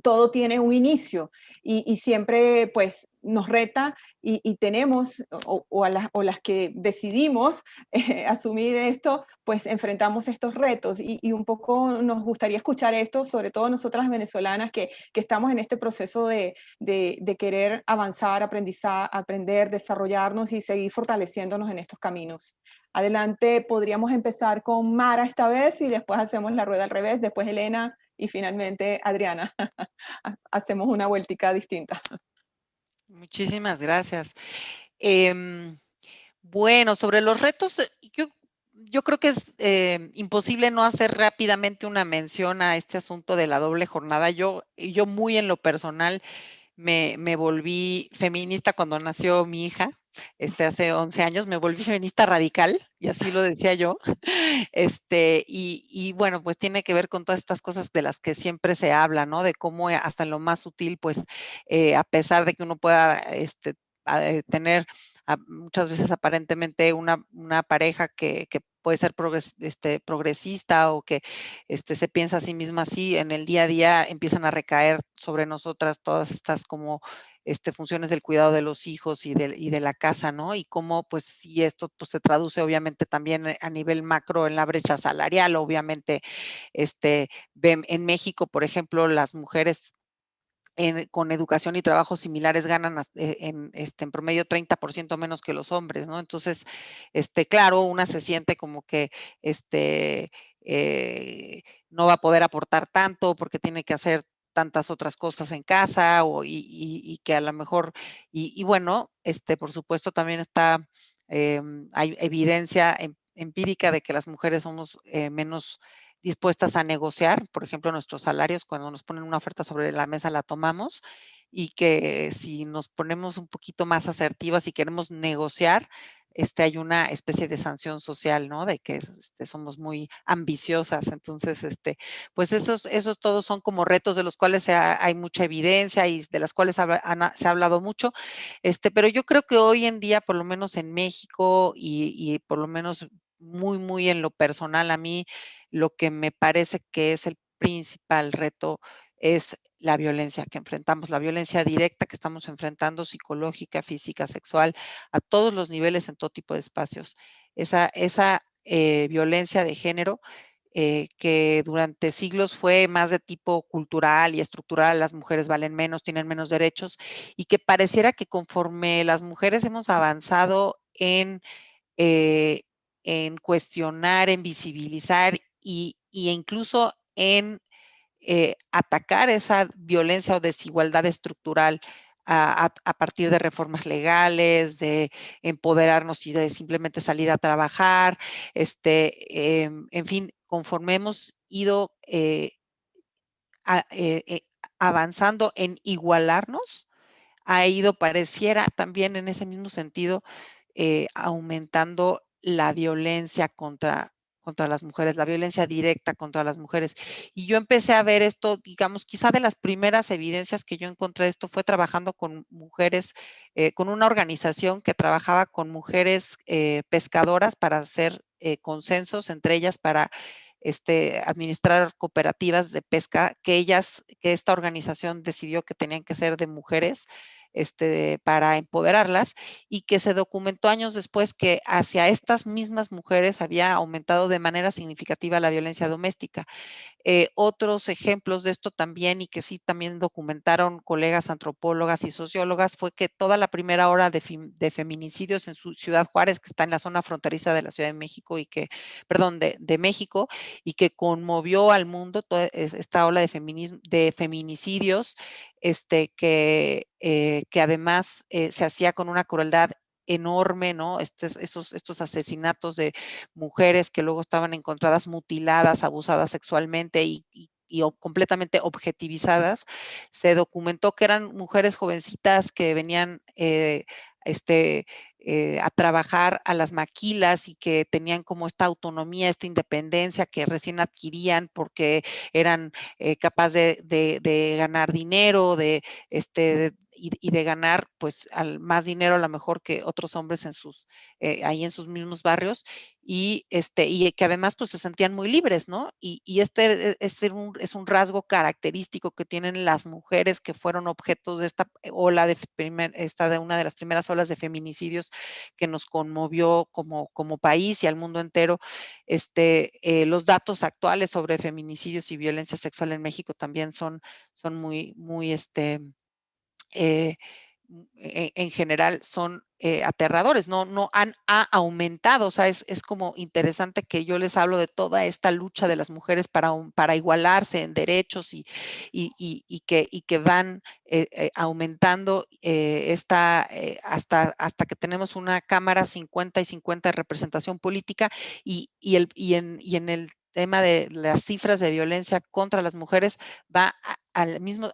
todo tiene un inicio y siempre pues nos reta y tenemos, o las que decidimos asumir esto, pues enfrentamos estos retos y un poco nos gustaría escuchar esto, sobre todo nosotras venezolanas que estamos en este proceso de querer avanzar, aprender, desarrollarnos y seguir fortaleciéndonos en estos caminos. Adelante, podríamos empezar con Mara esta vez y después hacemos la rueda al revés, después Elena y finalmente Adriana. Hacemos una vueltica distinta. Muchísimas gracias. Bueno, sobre los retos, yo creo que es imposible no hacer rápidamente una mención a este asunto de la doble jornada. Yo muy en lo personal me volví feminista cuando nació mi hija, hace 11 años, me volví feminista radical, y así lo decía yo. Y bueno, pues tiene que ver con todas estas cosas de las que siempre se habla, ¿no? De cómo hasta en lo más sutil, pues, a pesar de que uno pueda tener muchas veces aparentemente una pareja que puede ser progresista o que se piensa a sí misma así, en el día a día empiezan a recaer sobre nosotras todas estas como funciones del cuidado de los hijos y de la casa, ¿no? Y cómo, pues, si esto pues, se traduce obviamente también a nivel macro en la brecha salarial, obviamente, en México, por ejemplo, las mujeres con educación y trabajos similares ganan en promedio 30% menos que los hombres, ¿no? Entonces, claro, una se siente como que no va a poder aportar tanto porque tiene que hacer tantas otras cosas en casa y que a lo mejor, y bueno, por supuesto también hay evidencia empírica de que las mujeres somos menos dispuestas a negociar, por ejemplo, nuestros salarios, cuando nos ponen una oferta sobre la mesa la tomamos, y que si nos ponemos un poquito más asertivas y queremos negociar, hay una especie de sanción social, ¿no? De que somos muy ambiciosas. Entonces, pues esos todos son como retos de los cuales hay mucha evidencia y de las cuales se ha hablado mucho, pero yo creo que hoy en día, por lo menos en México y por lo menos muy, muy en lo personal, a mí lo que me parece que es el principal reto es la violencia que enfrentamos, la violencia directa que estamos enfrentando, psicológica, física, sexual, a todos los niveles, en todo tipo de espacios. Esa violencia de género que durante siglos fue más de tipo cultural y estructural, las mujeres valen menos, tienen menos derechos, y que pareciera que conforme las mujeres hemos avanzado eh, en cuestionar, en visibilizar e incluso en atacar esa violencia o desigualdad estructural a partir de reformas legales, de empoderarnos y de simplemente salir a trabajar, en fin, conforme hemos ido avanzando en igualarnos, ha ido, pareciera también en ese mismo sentido, aumentando la violencia contra las mujeres, la violencia directa contra las mujeres. Y yo empecé a ver esto, digamos, quizá de las primeras evidencias que yo encontré de esto fue trabajando con mujeres, con una organización que trabajaba con mujeres pescadoras para hacer consensos entre ellas para administrar cooperativas de pesca que esta organización decidió que tenían que ser de mujeres, para empoderarlas, y que se documentó años después que hacia estas mismas mujeres había aumentado de manera significativa la violencia doméstica. Otros ejemplos de esto también, y que sí también documentaron colegas antropólogas y sociólogas, fue que toda la primera ola de feminicidios en Ciudad Juárez, que está en la zona fronteriza de la Ciudad de México de México, y que conmovió al mundo toda esta ola de feminicidios, que además se hacía con una crueldad enorme, ¿no? Estos asesinatos de mujeres que luego estaban encontradas mutiladas, abusadas sexualmente y completamente objetivizadas. Se documentó que eran mujeres jovencitas que venían a trabajar a las maquilas y que tenían como esta autonomía, esta independencia que recién adquirían porque eran capaces de ganar dinero, y de ganar pues más dinero a lo mejor que otros hombres ahí en sus mismos barrios, y que además pues se sentían muy libres, ¿no? Y es un rasgo característico que tienen las mujeres que fueron objetos de esta ola de una de las primeras olas de feminicidios que nos conmovió como país y al mundo entero. Los datos actuales sobre feminicidios y violencia sexual en México también son muy, muy, en general son aterradores, no ha aumentado, o sea, es como interesante que yo les hablo de toda esta lucha de las mujeres para igualarse en derechos y que van aumentando hasta que tenemos una Cámara 50 y 50 de representación política y en el tema de las cifras de violencia contra las mujeres va al mismo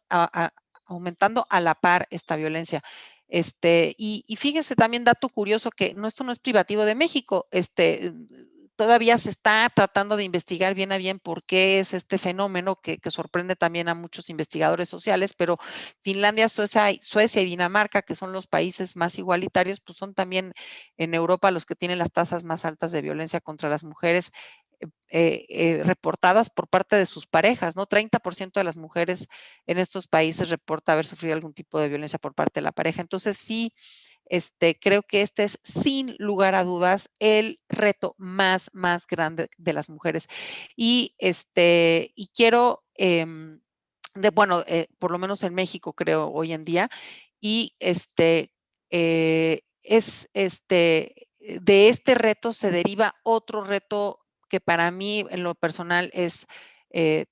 aumentando a la par esta violencia. Y fíjense también, dato curioso, que esto no es privativo de México. Todavía se está tratando de investigar bien a bien por qué es este fenómeno que sorprende también a muchos investigadores sociales, pero Finlandia, Suecia y Dinamarca, que son los países más igualitarios, pues son también en Europa los que tienen las tasas más altas de violencia contra las mujeres reportadas por parte de sus parejas, ¿no? 30% de las mujeres en estos países reporta haber sufrido algún tipo de violencia por parte de la pareja. Entonces, sí, creo que este es, sin lugar a dudas, el reto más grande de las mujeres. Y quiero, por lo menos en México, creo, hoy en día, y de este reto se deriva otro reto que para mí, en lo personal, es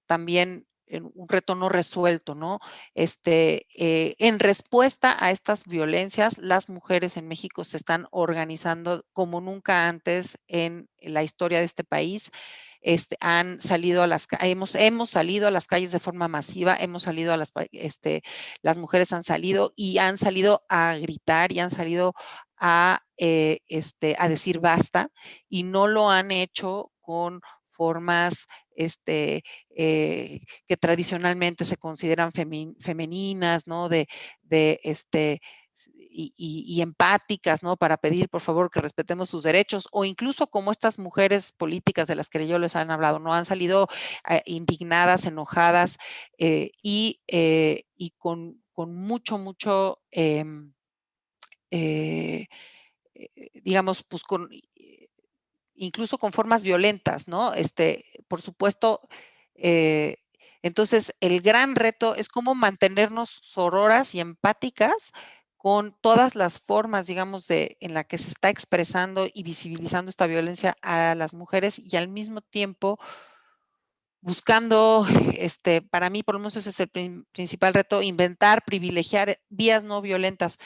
también un reto no resuelto, ¿no? En respuesta a estas violencias, las mujeres en México se están organizando como nunca antes en la historia de este país. Han salido hemos salido a las calles de forma masiva, las mujeres han salido a gritar y han salido a decir basta, y no lo han hecho con formas que tradicionalmente se consideran femeninas, ¿no? Y empáticas, ¿no? Para pedir, por favor, que respetemos sus derechos, o incluso como estas mujeres políticas de las que yo les han hablado, ¿no? Han salido indignadas, enojadas y con mucho, digamos, pues incluso con formas violentas, ¿no? Por supuesto, entonces el gran reto es cómo mantenernos sororas y empáticas con todas las formas, digamos, en la que se está expresando y visibilizando esta violencia a las mujeres, y al mismo tiempo buscando, para mí por lo menos ese es el principal reto, inventar, privilegiar vías no violentas,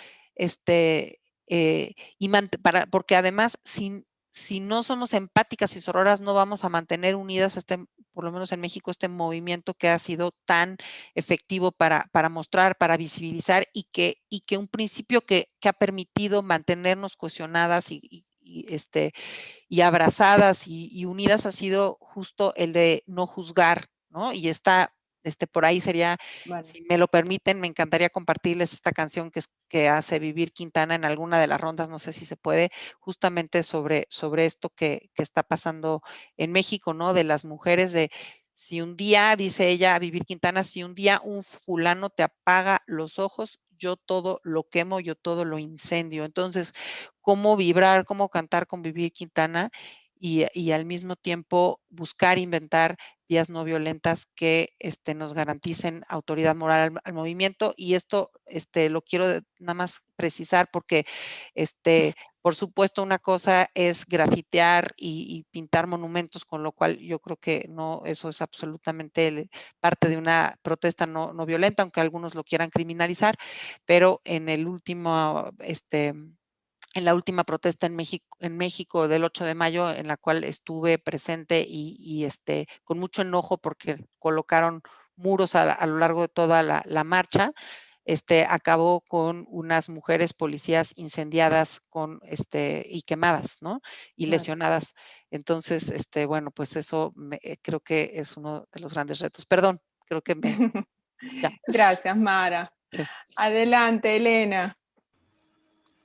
porque además si no somos empáticas y sororas, no vamos a mantener unidas, por lo menos en México, este movimiento que ha sido tan efectivo para mostrar, para visibilizar, y que un principio que ha permitido mantenernos cohesionadas y abrazadas y unidas ha sido justo el de no juzgar, ¿no? Y por ahí sería, si me lo permiten, me encantaría compartirles esta canción que hace Vivir Quintana en alguna de las rondas, no sé si se puede, justamente sobre esto que está pasando en México, ¿no? De las mujeres, si un día, dice ella, Vivir Quintana, si un día un fulano te apaga los ojos, yo todo lo quemo, yo todo lo incendio. Entonces, cómo vibrar, cómo cantar con Vivir Quintana y al mismo tiempo buscar, inventar vías no violentas que nos garanticen autoridad moral al movimiento. Y esto lo quiero nada más precisar porque, por supuesto, una cosa es grafitear y pintar monumentos, con lo cual yo creo que no, eso es absolutamente parte de una protesta no violenta, aunque algunos lo quieran criminalizar, pero en la última protesta en México del 8 de mayo, en la cual estuve presente y con mucho enojo porque colocaron muros a lo largo de toda la marcha, acabó con unas mujeres policías incendiadas y quemadas, ¿no? Y Claro. lesionadas. Entonces, bueno, pues eso creo que es uno de los grandes retos. Perdón, creo que ya. Gracias, Mara. Sí. Adelante, Elena.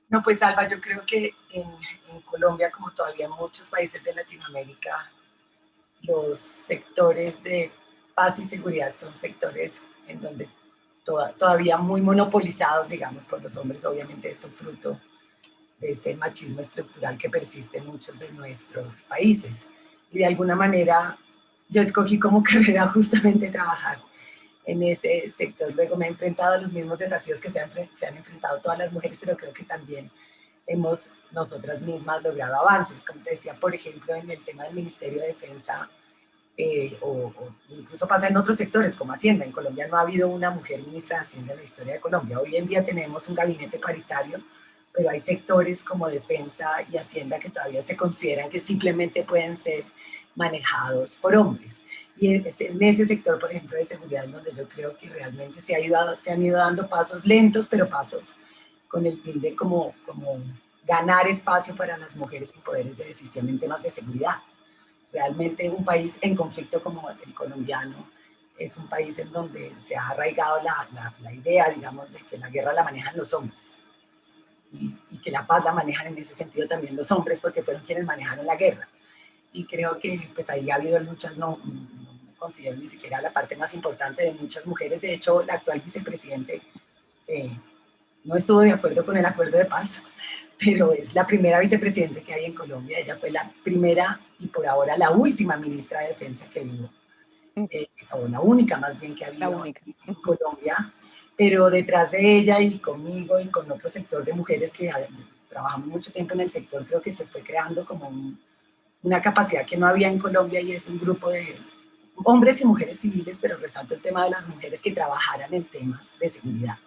No, pues Alba, yo creo que en Colombia, como todavía en muchos países de Latinoamérica, los sectores de paz y seguridad son sectores en donde todavía muy monopolizados, digamos, por los hombres. Obviamente esto fruto de este machismo estructural que persiste en muchos de nuestros países. Y de alguna manera yo escogí como carrera justamente trabajar en ese sector. Luego me he enfrentado a los mismos desafíos que se han enfrentado todas las mujeres, pero creo que también hemos nosotras mismas logrado avances. Como te decía, por ejemplo, en el tema del Ministerio de Defensa, o incluso pasa en otros sectores como Hacienda. En Colombia no ha habido una mujer ministra de Hacienda en la historia de Colombia. Hoy en día tenemos un gabinete paritario, pero hay sectores como Defensa y Hacienda que todavía se consideran que simplemente pueden ser manejados por hombres. Y es en ese sector, por ejemplo, de seguridad, donde yo creo que realmente se han ido dando pasos lentos, pero pasos con el fin de como ganar espacio para las mujeres en poderes de decisión en temas de seguridad. Realmente un país en conflicto como el colombiano es un país en donde se ha arraigado la idea, digamos, de que la guerra la manejan los hombres y que la paz la manejan en ese sentido también los hombres, porque fueron quienes manejaron la guerra. Y creo que pues ahí ha habido luchas, no considero ni siquiera la parte más importante de muchas mujeres. De hecho, la actual vicepresidente no estuvo de acuerdo con el acuerdo de paz, pero es la primera vicepresidente que hay en Colombia. Ella fue la primera y por ahora la última ministra de Defensa que hubo, o la única más bien que ha habido en Colombia. Pero detrás de ella y conmigo y con otro sector de mujeres que trabajamos mucho tiempo en el sector, creo que se fue creando como una capacidad que no había en Colombia, y es un grupo de hombres y mujeres civiles, pero resalto el tema de las mujeres que trabajaran en temas de seguridad.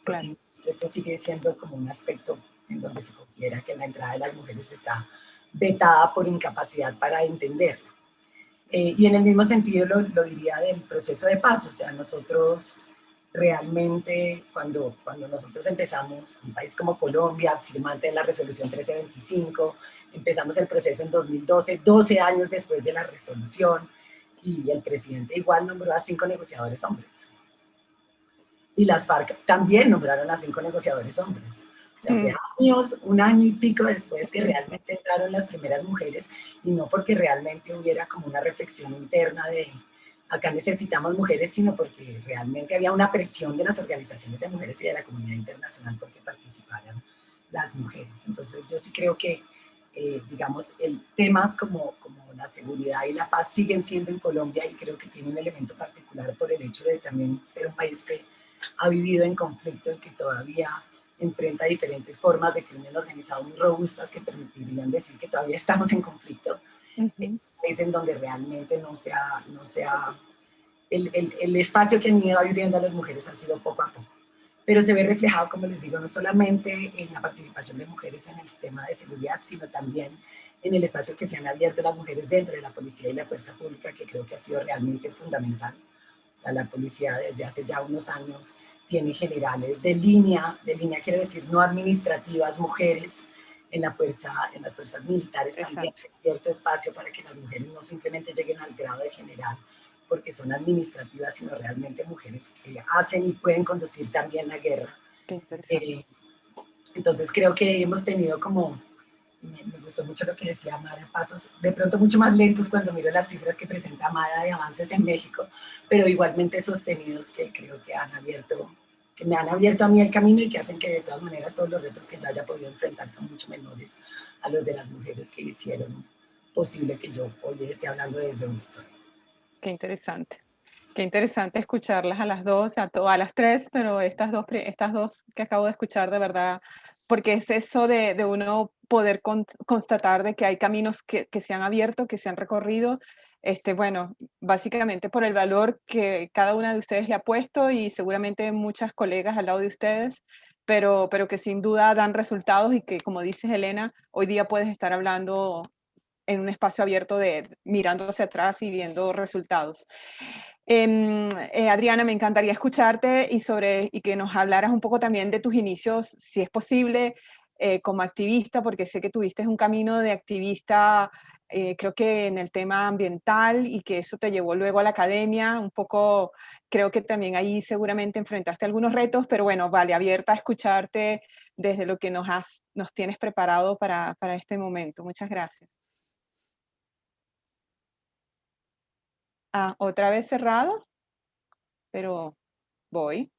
Porque esto sigue siendo como un aspecto en donde se considera que la entrada de las mujeres está vetada por incapacidad para entenderlo. Y en el mismo sentido lo diría del proceso de paz. O sea, nosotros realmente, cuando nosotros empezamos, un país como Colombia, firmante de la resolución 1325, empezamos el proceso en 2012, 12 años después de la resolución, y el presidente igual nombró a 5 negociadores hombres. Y las FARC también nombraron a 5 negociadores hombres. O sea, fue años, un año y pico después que realmente entraron las primeras mujeres, y no porque realmente hubiera como una reflexión interna de acá necesitamos mujeres, sino porque realmente había una presión de las organizaciones de mujeres y de la comunidad internacional porque participaran las mujeres. Entonces yo sí creo que, digamos, temas como la seguridad y la paz siguen siendo en Colombia, y creo que tiene un elemento particular por el hecho de también ser un país que ha vivido en conflicto y que todavía enfrenta diferentes formas de crimen organizado muy robustas que permitirían decir que todavía estamos en conflicto. Es en donde realmente no se ha el espacio que han ido abriendo a las mujeres ha sido poco a poco. Pero se ve reflejado, como les digo, no solamente en la participación de mujeres en el tema de seguridad, sino también en el espacio que se han abierto las mujeres dentro de la policía y la fuerza pública, que creo que ha sido realmente fundamental. O sea, la policía desde hace ya unos años tiene generales de línea quiero decir, no administrativas, mujeres en las fuerzas militares. También hay cierto espacio para que las mujeres no simplemente lleguen al grado de general porque son administrativas, sino realmente mujeres que hacen y pueden conducir también la guerra. Entonces creo que hemos tenido como, me gustó mucho lo que decía Mara, pasos de pronto mucho más lentos cuando miro las cifras que presenta Mara de avances en México, pero igualmente sostenidos, que creo que me han abierto a mí el camino, y que hacen que de todas maneras todos los retos que yo haya podido enfrentar son mucho menores a los de las mujeres que hicieron posible que yo hoy esté hablando desde donde estoy. Qué interesante escucharlas a las dos, a las tres, pero estas dos que acabo de escuchar, de verdad, porque es eso de uno poder constatar de que hay caminos que se han abierto, que se han recorrido, bueno, básicamente por el valor que cada una de ustedes le ha puesto, y seguramente muchas colegas al lado de ustedes, pero que sin duda dan resultados, y que, como dices, Elena, hoy día puedes estar hablando en un espacio abierto mirando hacia atrás y viendo resultados. Adriana, me encantaría escucharte y que nos hablaras un poco también de tus inicios, si es posible, como activista, porque sé que tuviste un camino de activista, creo que en el tema ambiental, y que eso te llevó luego a la academia, un poco, creo que también ahí seguramente enfrentaste algunos retos, pero bueno, vale, abierta a escucharte desde lo que nos tienes preparado para este momento. Muchas gracias. Otra vez cerrado, pero voy.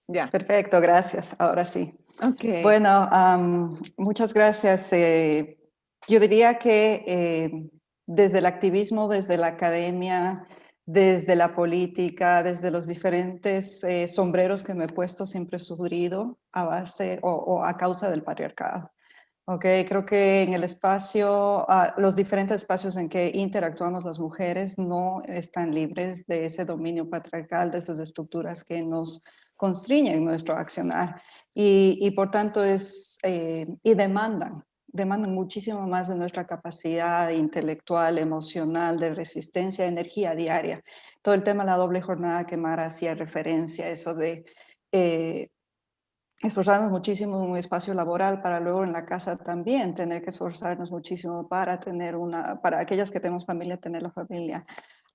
Ya. Perfecto, gracias. Ahora sí. Okay. Bueno, muchas gracias. Yo diría que desde el activismo, desde la academia, desde la política, desde los diferentes sombreros que me he puesto, siempre he sufrido a base o a causa del patriarcado. Okay, creo que en el espacio, los diferentes espacios en que interactuamos las mujeres no están libres de ese dominio patriarcal, de esas estructuras que nos constriñen nuestro accionar y por tanto y demandan muchísimo más de nuestra capacidad intelectual, emocional, de resistencia, energía diaria. Todo el tema de la doble jornada que Mara hacía referencia, eso de esforzarnos muchísimo en un espacio laboral para luego en la casa también tener que esforzarnos muchísimo para para aquellas que tenemos familia, tener la familia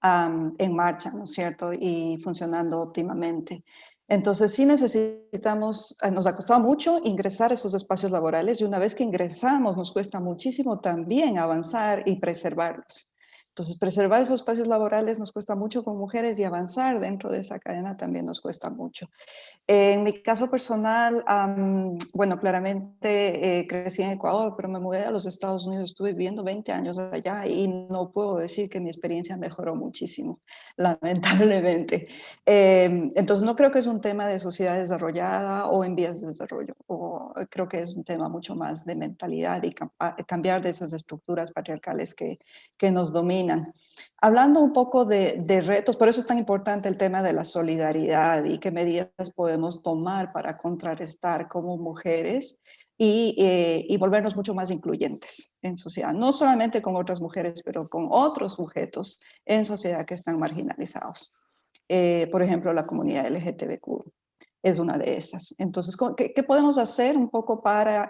en marcha, ¿no es cierto? Y funcionando óptimamente. Entonces sí necesitamos, nos ha costado mucho ingresar a esos espacios laborales y una vez que ingresamos nos cuesta muchísimo también avanzar y preservarlos. Entonces, preservar esos espacios laborales nos cuesta mucho con mujeres y avanzar dentro de esa cadena también nos cuesta mucho. En mi caso personal, bueno, claramente crecí en Ecuador, pero me mudé a los Estados Unidos, estuve viviendo 20 años allá y no puedo decir que mi experiencia mejoró muchísimo, lamentablemente. Entonces, no creo que es un tema de sociedad desarrollada o en vías de desarrollo, creo que es un tema mucho más de mentalidad y cambiar de esas estructuras patriarcales que nos dominan. Hablando un poco de retos, por eso es tan importante el tema de la solidaridad y qué medidas podemos tomar para contrarrestar como mujeres y volvernos mucho más incluyentes en sociedad, no solamente con otras mujeres, pero con otros sujetos en sociedad que están marginalizados. Por ejemplo, la comunidad LGTBQ es una de esas. Entonces, ¿qué podemos hacer un poco para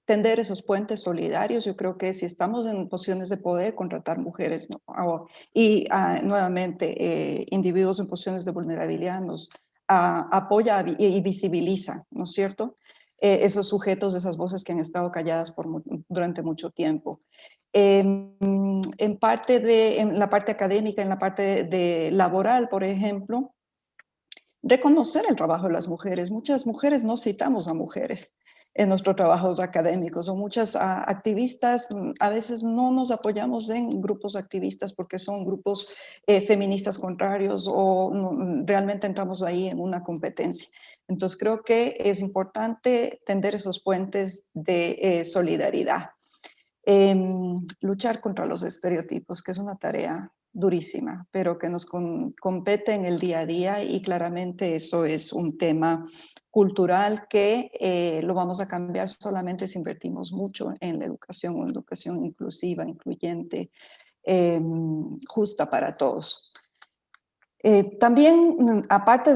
tender esos puentes solidarios? Yo creo que si estamos en posiciones de poder, contratar mujeres, ¿no? Y nuevamente individuos en posiciones de vulnerabilidad nos apoya y visibiliza, ¿no es cierto? Esos sujetos, esas voces que han estado calladas durante mucho tiempo. En la parte académica, en la parte de laboral, por ejemplo, reconocer el trabajo de las mujeres. Muchas mujeres no citamos a mujeres en nuestros trabajos académicos o muchas activistas a veces no nos apoyamos en grupos activistas porque son grupos feministas contrarios o realmente entramos ahí en una competencia. Entonces creo que es importante tender esos puentes de solidaridad. Luchar contra los estereotipos, que es una tarea durísima, pero que nos compete en el día a día y claramente eso es un tema cultural que lo vamos a cambiar solamente si invertimos mucho en la educación, una educación inclusiva, incluyente, justa para todos. También, aparte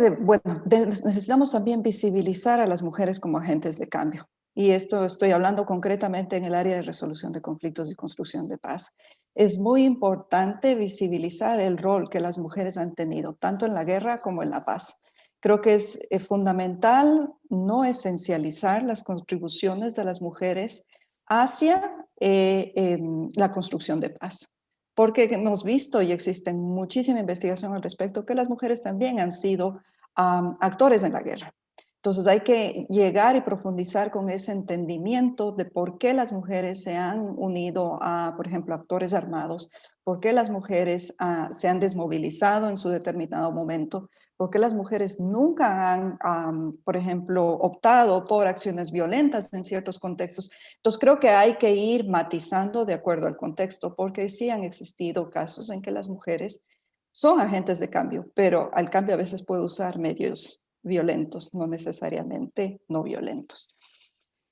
necesitamos también visibilizar a las mujeres como agentes de cambio. Y esto estoy hablando concretamente en el área de resolución de conflictos y construcción de paz. Es muy importante visibilizar el rol que las mujeres han tenido, tanto en la guerra como en la paz. Creo que es fundamental no esencializar las contribuciones de las mujeres hacia la construcción de paz. Porque hemos visto y existe muchísima investigación al respecto que las mujeres también han sido actores en la guerra. Entonces hay que llegar y profundizar con ese entendimiento de por qué las mujeres se han unido a, por ejemplo, actores armados, por qué las mujeres se han desmovilizado en su determinado momento, por qué las mujeres nunca han, por ejemplo, optado por acciones violentas en ciertos contextos. Entonces creo que hay que ir matizando de acuerdo al contexto, porque sí han existido casos en que las mujeres son agentes de cambio, pero al cambio a veces puede usar medios violentos, no necesariamente no violentos.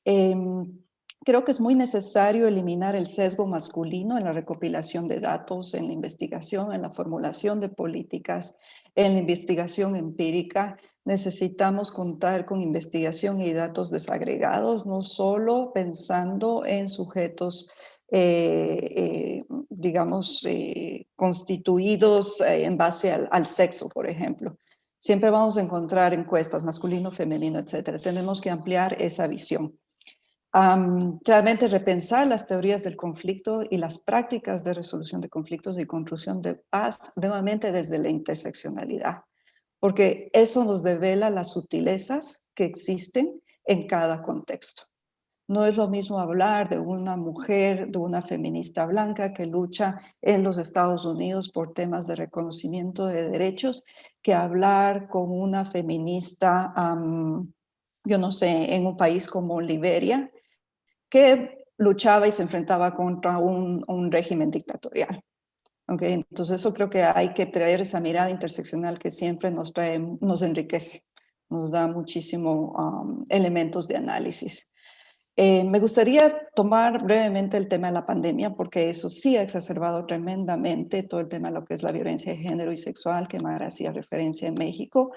Creo que es muy necesario eliminar el sesgo masculino en la recopilación de datos, en la investigación, en la formulación de políticas, en la investigación empírica. Necesitamos contar con investigación y datos desagregados, no solo pensando en sujetos, digamos, constituidos en base al sexo, por ejemplo. Siempre vamos a encontrar encuestas masculino, femenino, etcétera. Tenemos que ampliar esa visión. Claramente repensar las teorías del conflicto y las prácticas de resolución de conflictos y construcción de paz nuevamente desde la interseccionalidad, porque eso nos devela las sutilezas que existen en cada contexto. No es lo mismo hablar de una mujer, de una feminista blanca que lucha en los Estados Unidos por temas de reconocimiento de derechos, que hablar con una feminista, yo no sé, en un país como Liberia, que luchaba y se enfrentaba contra un régimen dictatorial. ¿Okay? Entonces eso creo que hay que traer esa mirada interseccional que siempre nos enriquece, nos da muchísimos elementos de análisis. Me gustaría tomar brevemente el tema de la pandemia, porque eso sí ha exacerbado tremendamente todo el tema de lo que es la violencia de género y sexual, que Mara hacía referencia en México.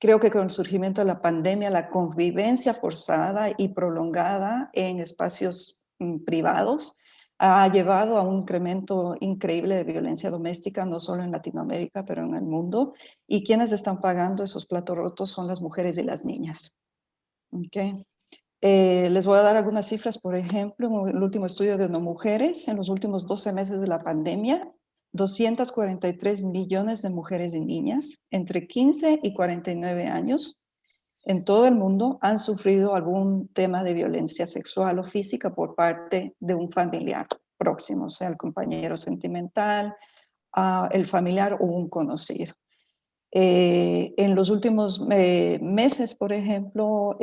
Creo que con el surgimiento de la pandemia, la convivencia forzada y prolongada en espacios privados ha llevado a un incremento increíble de violencia doméstica, no solo en Latinoamérica, pero en el mundo. Y quienes están pagando esos platos rotos son las mujeres y las niñas. ¿Okay? Les voy a dar algunas cifras, por ejemplo, en el último estudio de ONU Mujeres, en los últimos 12 meses de la pandemia, 243 millones de mujeres y niñas entre 15 y 49 años en todo el mundo han sufrido algún tema de violencia sexual o física por parte de un familiar próximo, sea el compañero sentimental, el familiar o un conocido. En los últimos meses, por ejemplo,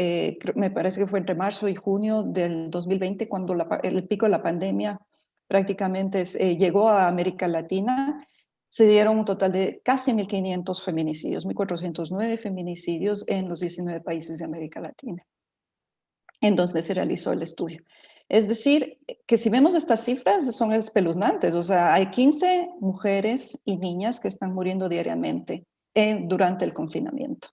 me parece que fue entre marzo y junio del 2020, cuando el pico de la pandemia prácticamente llegó a América Latina, se dieron un total de casi 1.500 feminicidios, 1.409 feminicidios en los 19 países de América Latina, en donde se realizó el estudio. Es decir, que si vemos estas cifras son espeluznantes, o sea, hay 15 mujeres y niñas que están muriendo diariamente durante el confinamiento.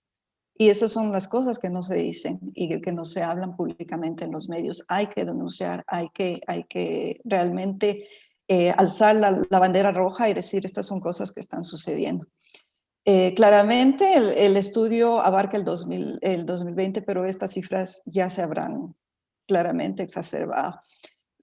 Y esas son las cosas que no se dicen y que no se hablan públicamente en los medios. Hay que denunciar, hay que realmente alzar la bandera roja y decir estas son cosas que están sucediendo. Claramente el estudio abarca el 2020, pero estas cifras ya se habrán claramente exacerbado.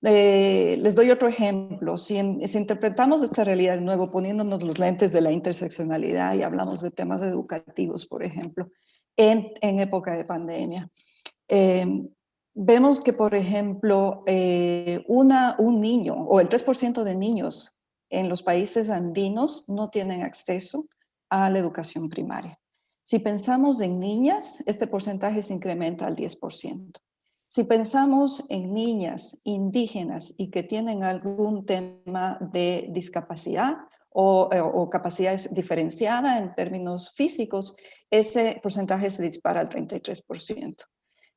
Les doy otro ejemplo. Si interpretamos esta realidad de nuevo poniéndonos los lentes de la interseccionalidad y hablamos de temas educativos, por ejemplo, en época de pandemia, vemos que, por ejemplo, un niño o el 3% de niños en los países andinos no tienen acceso a la educación primaria. Si pensamos en niñas, este porcentaje se incrementa al 10%. Si pensamos en niñas indígenas y que tienen algún tema de discapacidad o capacidad diferenciada en términos físicos, ese porcentaje se dispara al 33%.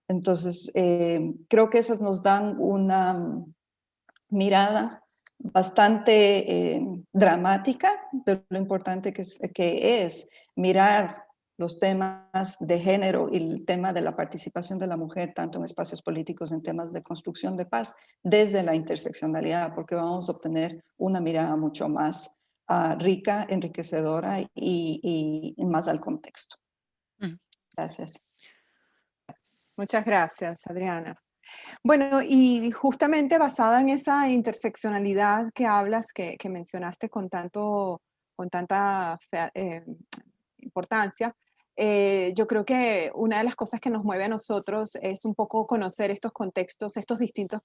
Entonces, creo que esas nos dan una mirada bastante dramática de lo importante que es mirar los temas de género y el tema de la participación de la mujer, tanto en espacios políticos, en temas de construcción de paz, desde la interseccionalidad, porque vamos a obtener una mirada mucho más rica, enriquecedora y más al contexto. Gracias. Muchas gracias, Adriana. Bueno, y justamente basada en esa interseccionalidad que hablas, que mencionaste con tanta importancia, yo creo que una de las cosas que nos mueve a nosotros es un poco conocer estos contextos, estos distintos,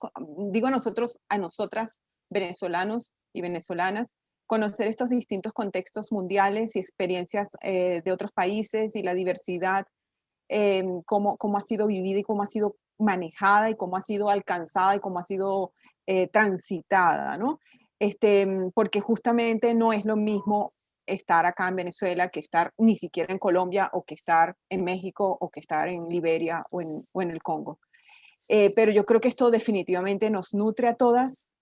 digo nosotros, a nosotras, venezolanos y venezolanas, conocer estos distintos contextos mundiales y experiencias de otros países y la diversidad, cómo ha sido vivida y cómo ha sido manejada y cómo ha sido alcanzada y cómo ha sido transitada, ¿no? Porque justamente no es lo mismo estar acá en Venezuela que estar ni siquiera en Colombia o que estar en México o que estar en Liberia o en el Congo. Pero yo creo que esto definitivamente nos nutre a todas,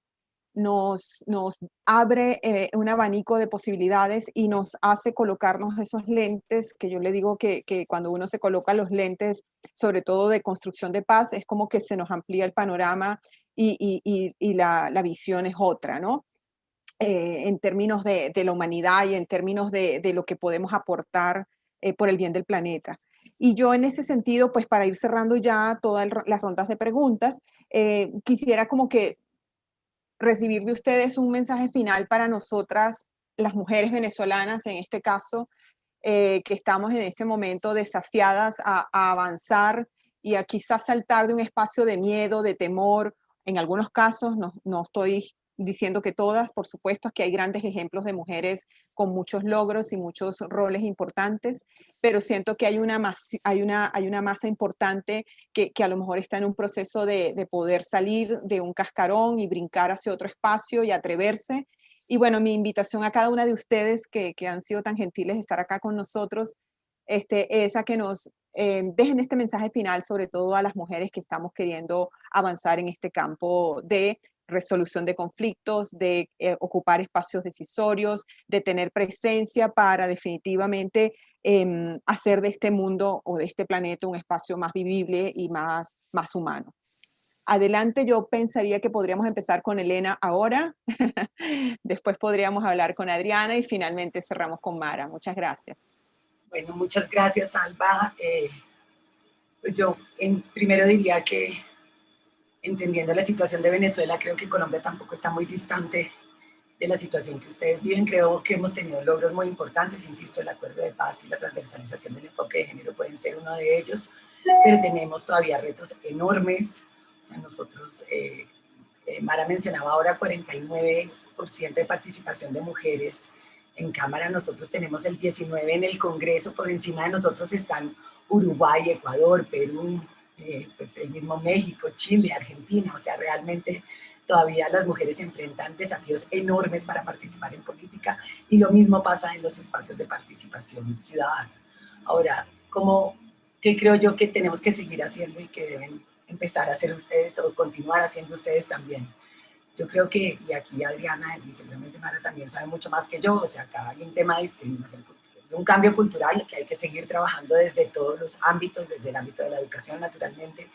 nos abre un abanico de posibilidades y nos hace colocarnos esos lentes, que yo le digo que cuando uno se coloca los lentes, sobre todo de construcción de paz, es como que se nos amplía el panorama y la visión es otra, ¿no? En términos de la humanidad y en términos de lo que podemos aportar por el bien del planeta. Y yo en ese sentido, pues para ir cerrando ya todas las rondas de preguntas, quisiera como que recibir de ustedes un mensaje final para nosotras, las mujeres venezolanas en este caso, que estamos en este momento desafiadas a avanzar y a quizás saltar de un espacio de miedo, de temor. En algunos casos, no estoy diciendo que todas, por supuesto, que hay grandes ejemplos de mujeres con muchos logros y muchos roles importantes, pero siento que hay una masa importante que a lo mejor está en un proceso de poder salir de un cascarón y brincar hacia otro espacio y atreverse. Y bueno, mi invitación a cada una de ustedes que han sido tan gentiles de estar acá con nosotros, es a que nos dejen este mensaje final, sobre todo a las mujeres que estamos queriendo avanzar en este campo de resolución de conflictos, de ocupar espacios decisorios, de tener presencia para definitivamente hacer de este mundo o de este planeta un espacio más vivible y más humano. Adelante, yo pensaría que podríamos empezar con Elena ahora, después podríamos hablar con Adriana y finalmente cerramos con Mara. Muchas gracias. Bueno, muchas gracias, Alba. Pues yo primero diría que entendiendo la situación de Venezuela, creo que Colombia tampoco está muy distante de la situación que ustedes viven. Creo que hemos tenido logros muy importantes, insisto, el acuerdo de paz y la transversalización del enfoque de género pueden ser uno de ellos, pero tenemos todavía retos enormes. O sea, nosotros, Mara mencionaba ahora 49% de participación de mujeres en Cámara, nosotros tenemos el 19% en el Congreso, por encima de nosotros están Uruguay, Ecuador, Perú, pues el mismo México, Chile, Argentina. O sea, realmente todavía las mujeres enfrentan desafíos enormes para participar en política y lo mismo pasa en los espacios de participación ciudadana. Ahora, ¿qué creo yo que tenemos que seguir haciendo y que deben empezar a hacer ustedes o continuar haciendo ustedes también? Yo creo que, y aquí Adriana y seguramente Mara también sabe mucho más que yo, o sea, acá hay un tema de discriminación cultural, un cambio cultural que hay que seguir trabajando desde todos los ámbitos, desde el ámbito de la educación naturalmente,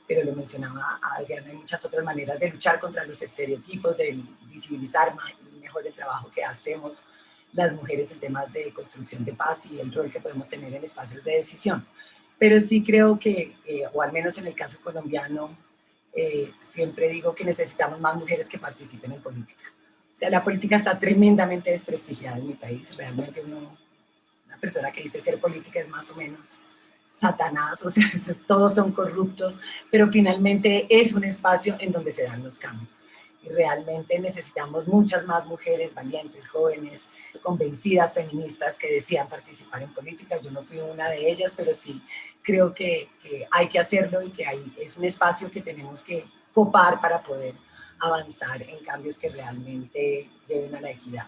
pero lo mencionaba Adriana, hay muchas otras maneras de luchar contra los estereotipos, de visibilizar mejor el trabajo que hacemos las mujeres en temas de construcción de paz y el rol que podemos tener en espacios de decisión. Pero sí creo que, o al menos en el caso colombiano, siempre digo que necesitamos más mujeres que participen en política. O sea, la política está tremendamente desprestigiada en mi país. Realmente una persona que dice ser política es más o menos Satanás, o sea, todos son corruptos, pero finalmente es un espacio en donde se dan los cambios. Y realmente necesitamos muchas más mujeres valientes, jóvenes, convencidas, feministas que desean participar en política. Yo no fui una de ellas, pero sí creo que hay que hacerlo y que es un espacio que tenemos que copar para poder avanzar en cambios que realmente lleven a la equidad.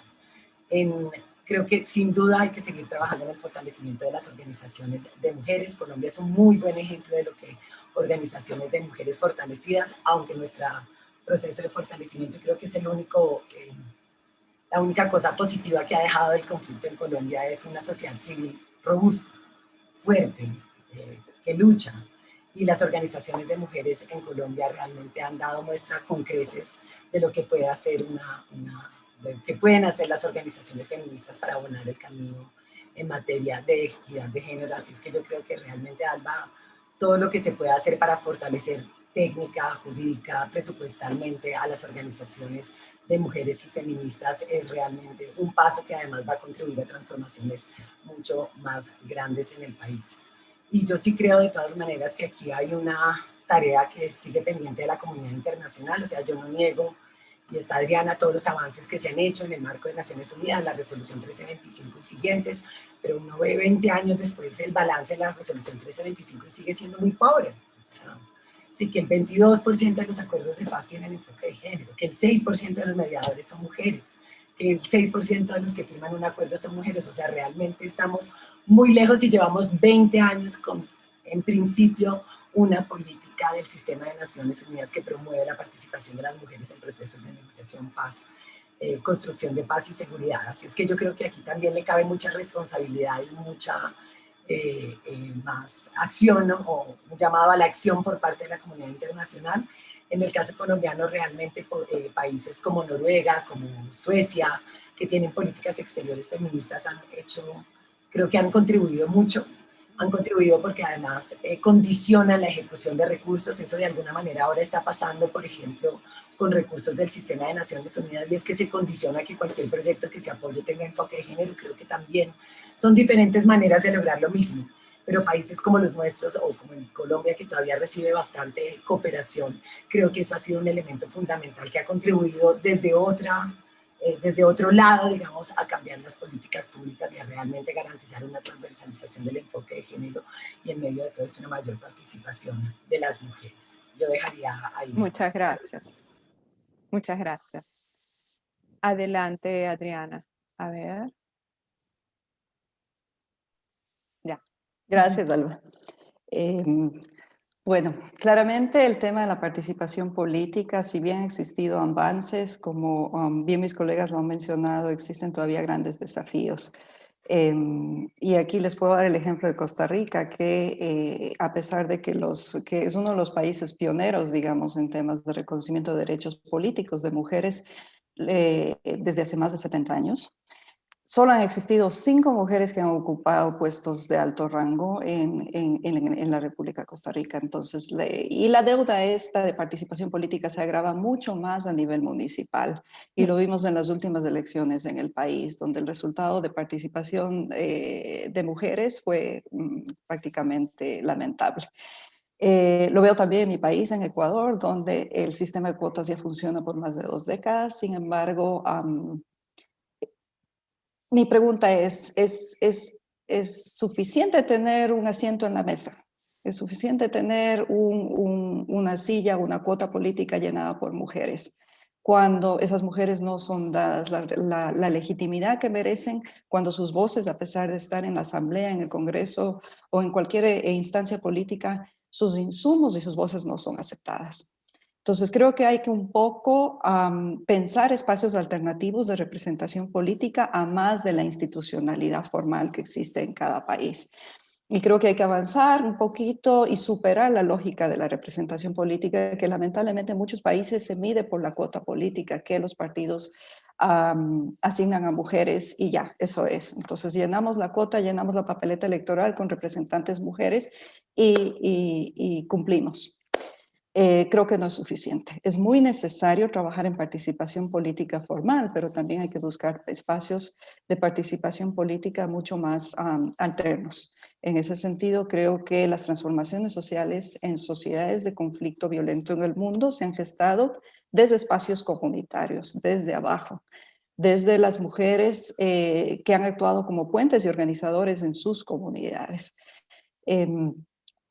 Creo que sin duda hay que seguir trabajando en el fortalecimiento de las organizaciones de mujeres. Colombia es un muy buen ejemplo de lo que organizaciones de mujeres fortalecidas, aunque nuestro proceso de fortalecimiento creo que es la única cosa positiva que ha dejado el conflicto en Colombia es una sociedad civil robusta, fuerte, que lucha. Y las organizaciones de mujeres en Colombia realmente han dado muestra con creces de lo que puede hacer que pueden hacer las organizaciones feministas para abonar el camino en materia de equidad de género. Así es que yo creo que realmente, Alba, todo lo que se puede hacer para fortalecer técnica, jurídica, presupuestalmente a las organizaciones de mujeres y feministas es realmente un paso que además va a contribuir a transformaciones mucho más grandes en el país. Y yo sí creo de todas maneras que aquí hay una tarea que sigue pendiente de la comunidad internacional. O sea, yo no niego, y está Adriana, todos los avances que se han hecho en el marco de Naciones Unidas, la resolución 1325 y siguientes, pero uno ve 20 años después del balance de la resolución 1325 y sigue siendo muy pobre. O sea, sí que el 22% de los acuerdos de paz tienen enfoque de género, que el 6% de los mediadores son mujeres, que el 6% de los que firman un acuerdo son mujeres. O sea, realmente estamos muy lejos y llevamos 20 años con, en principio, una política del sistema de Naciones Unidas que promueve la participación de las mujeres en procesos de negociación, paz, construcción de paz y seguridad. Así es que yo creo que aquí también le cabe mucha responsabilidad y mucha más acción, ¿no? O llamado a la acción por parte de la comunidad internacional. En el caso colombiano, realmente países como Noruega, como Suecia, que tienen políticas exteriores feministas, han hecho, creo que han contribuido mucho. Han contribuido porque además condicionan la ejecución de recursos. Eso de alguna manera ahora está pasando, por ejemplo, con recursos del sistema de Naciones Unidas, y es que se condiciona que cualquier proyecto que se apoye tenga enfoque de género. Creo que también son diferentes maneras de lograr lo mismo, pero países como los nuestros, o como en Colombia, que todavía recibe bastante cooperación, creo que eso ha sido un elemento fundamental que ha contribuido desde otro lado, digamos, a cambiar las políticas públicas y a realmente garantizar una transversalización del enfoque de género y en medio de todo esto una mayor participación de las mujeres. Yo dejaría ahí. Muchas gracias. Muchas gracias. Adelante, Adriana. A ver. Ya. Gracias, Alba. Bueno, claramente el tema de la participación política, si bien han existido avances, como bien mis colegas lo han mencionado, existen todavía grandes desafíos. Y aquí les puedo dar el ejemplo de Costa Rica, que a pesar de que es uno de los países pioneros, digamos, en temas de reconocimiento de derechos políticos de mujeres desde hace más de 70 años, solo han existido 5 mujeres que han ocupado puestos de alto rango en la República de Costa Rica. Entonces, y la deuda esta de participación política se agrava mucho más a nivel municipal. Y lo vimos en las últimas elecciones en el país, donde el resultado de participación de mujeres fue prácticamente lamentable. Lo veo también en mi país, en Ecuador, donde el sistema de cuotas ya funciona por más de 2 décadas. Sin embargo, mi pregunta ¿es suficiente tener un asiento en la mesa? ¿Es suficiente tener una silla, una cuota política llenada por mujeres? Cuando esas mujeres no son dadas la legitimidad que merecen, cuando sus voces, a pesar de estar en la Asamblea, en el Congreso o en cualquier instancia política, sus insumos y sus voces no son aceptadas. Entonces creo que hay que un poco pensar espacios alternativos de representación política a más de la institucionalidad formal que existe en cada país. Y creo que hay que avanzar un poquito y superar la lógica de la representación política, que lamentablemente en muchos países se mide por la cuota política que los partidos asignan a mujeres y ya, eso es. Entonces llenamos la cuota, llenamos la papeleta electoral con representantes mujeres y cumplimos. Creo que no es suficiente. Es muy necesario trabajar en participación política formal, pero también hay que buscar espacios de participación política mucho más alternos. En ese sentido, creo que las transformaciones sociales en sociedades de conflicto violento en el mundo se han gestado desde espacios comunitarios, desde abajo, desde las mujeres que han actuado como puentes y organizadores en sus comunidades.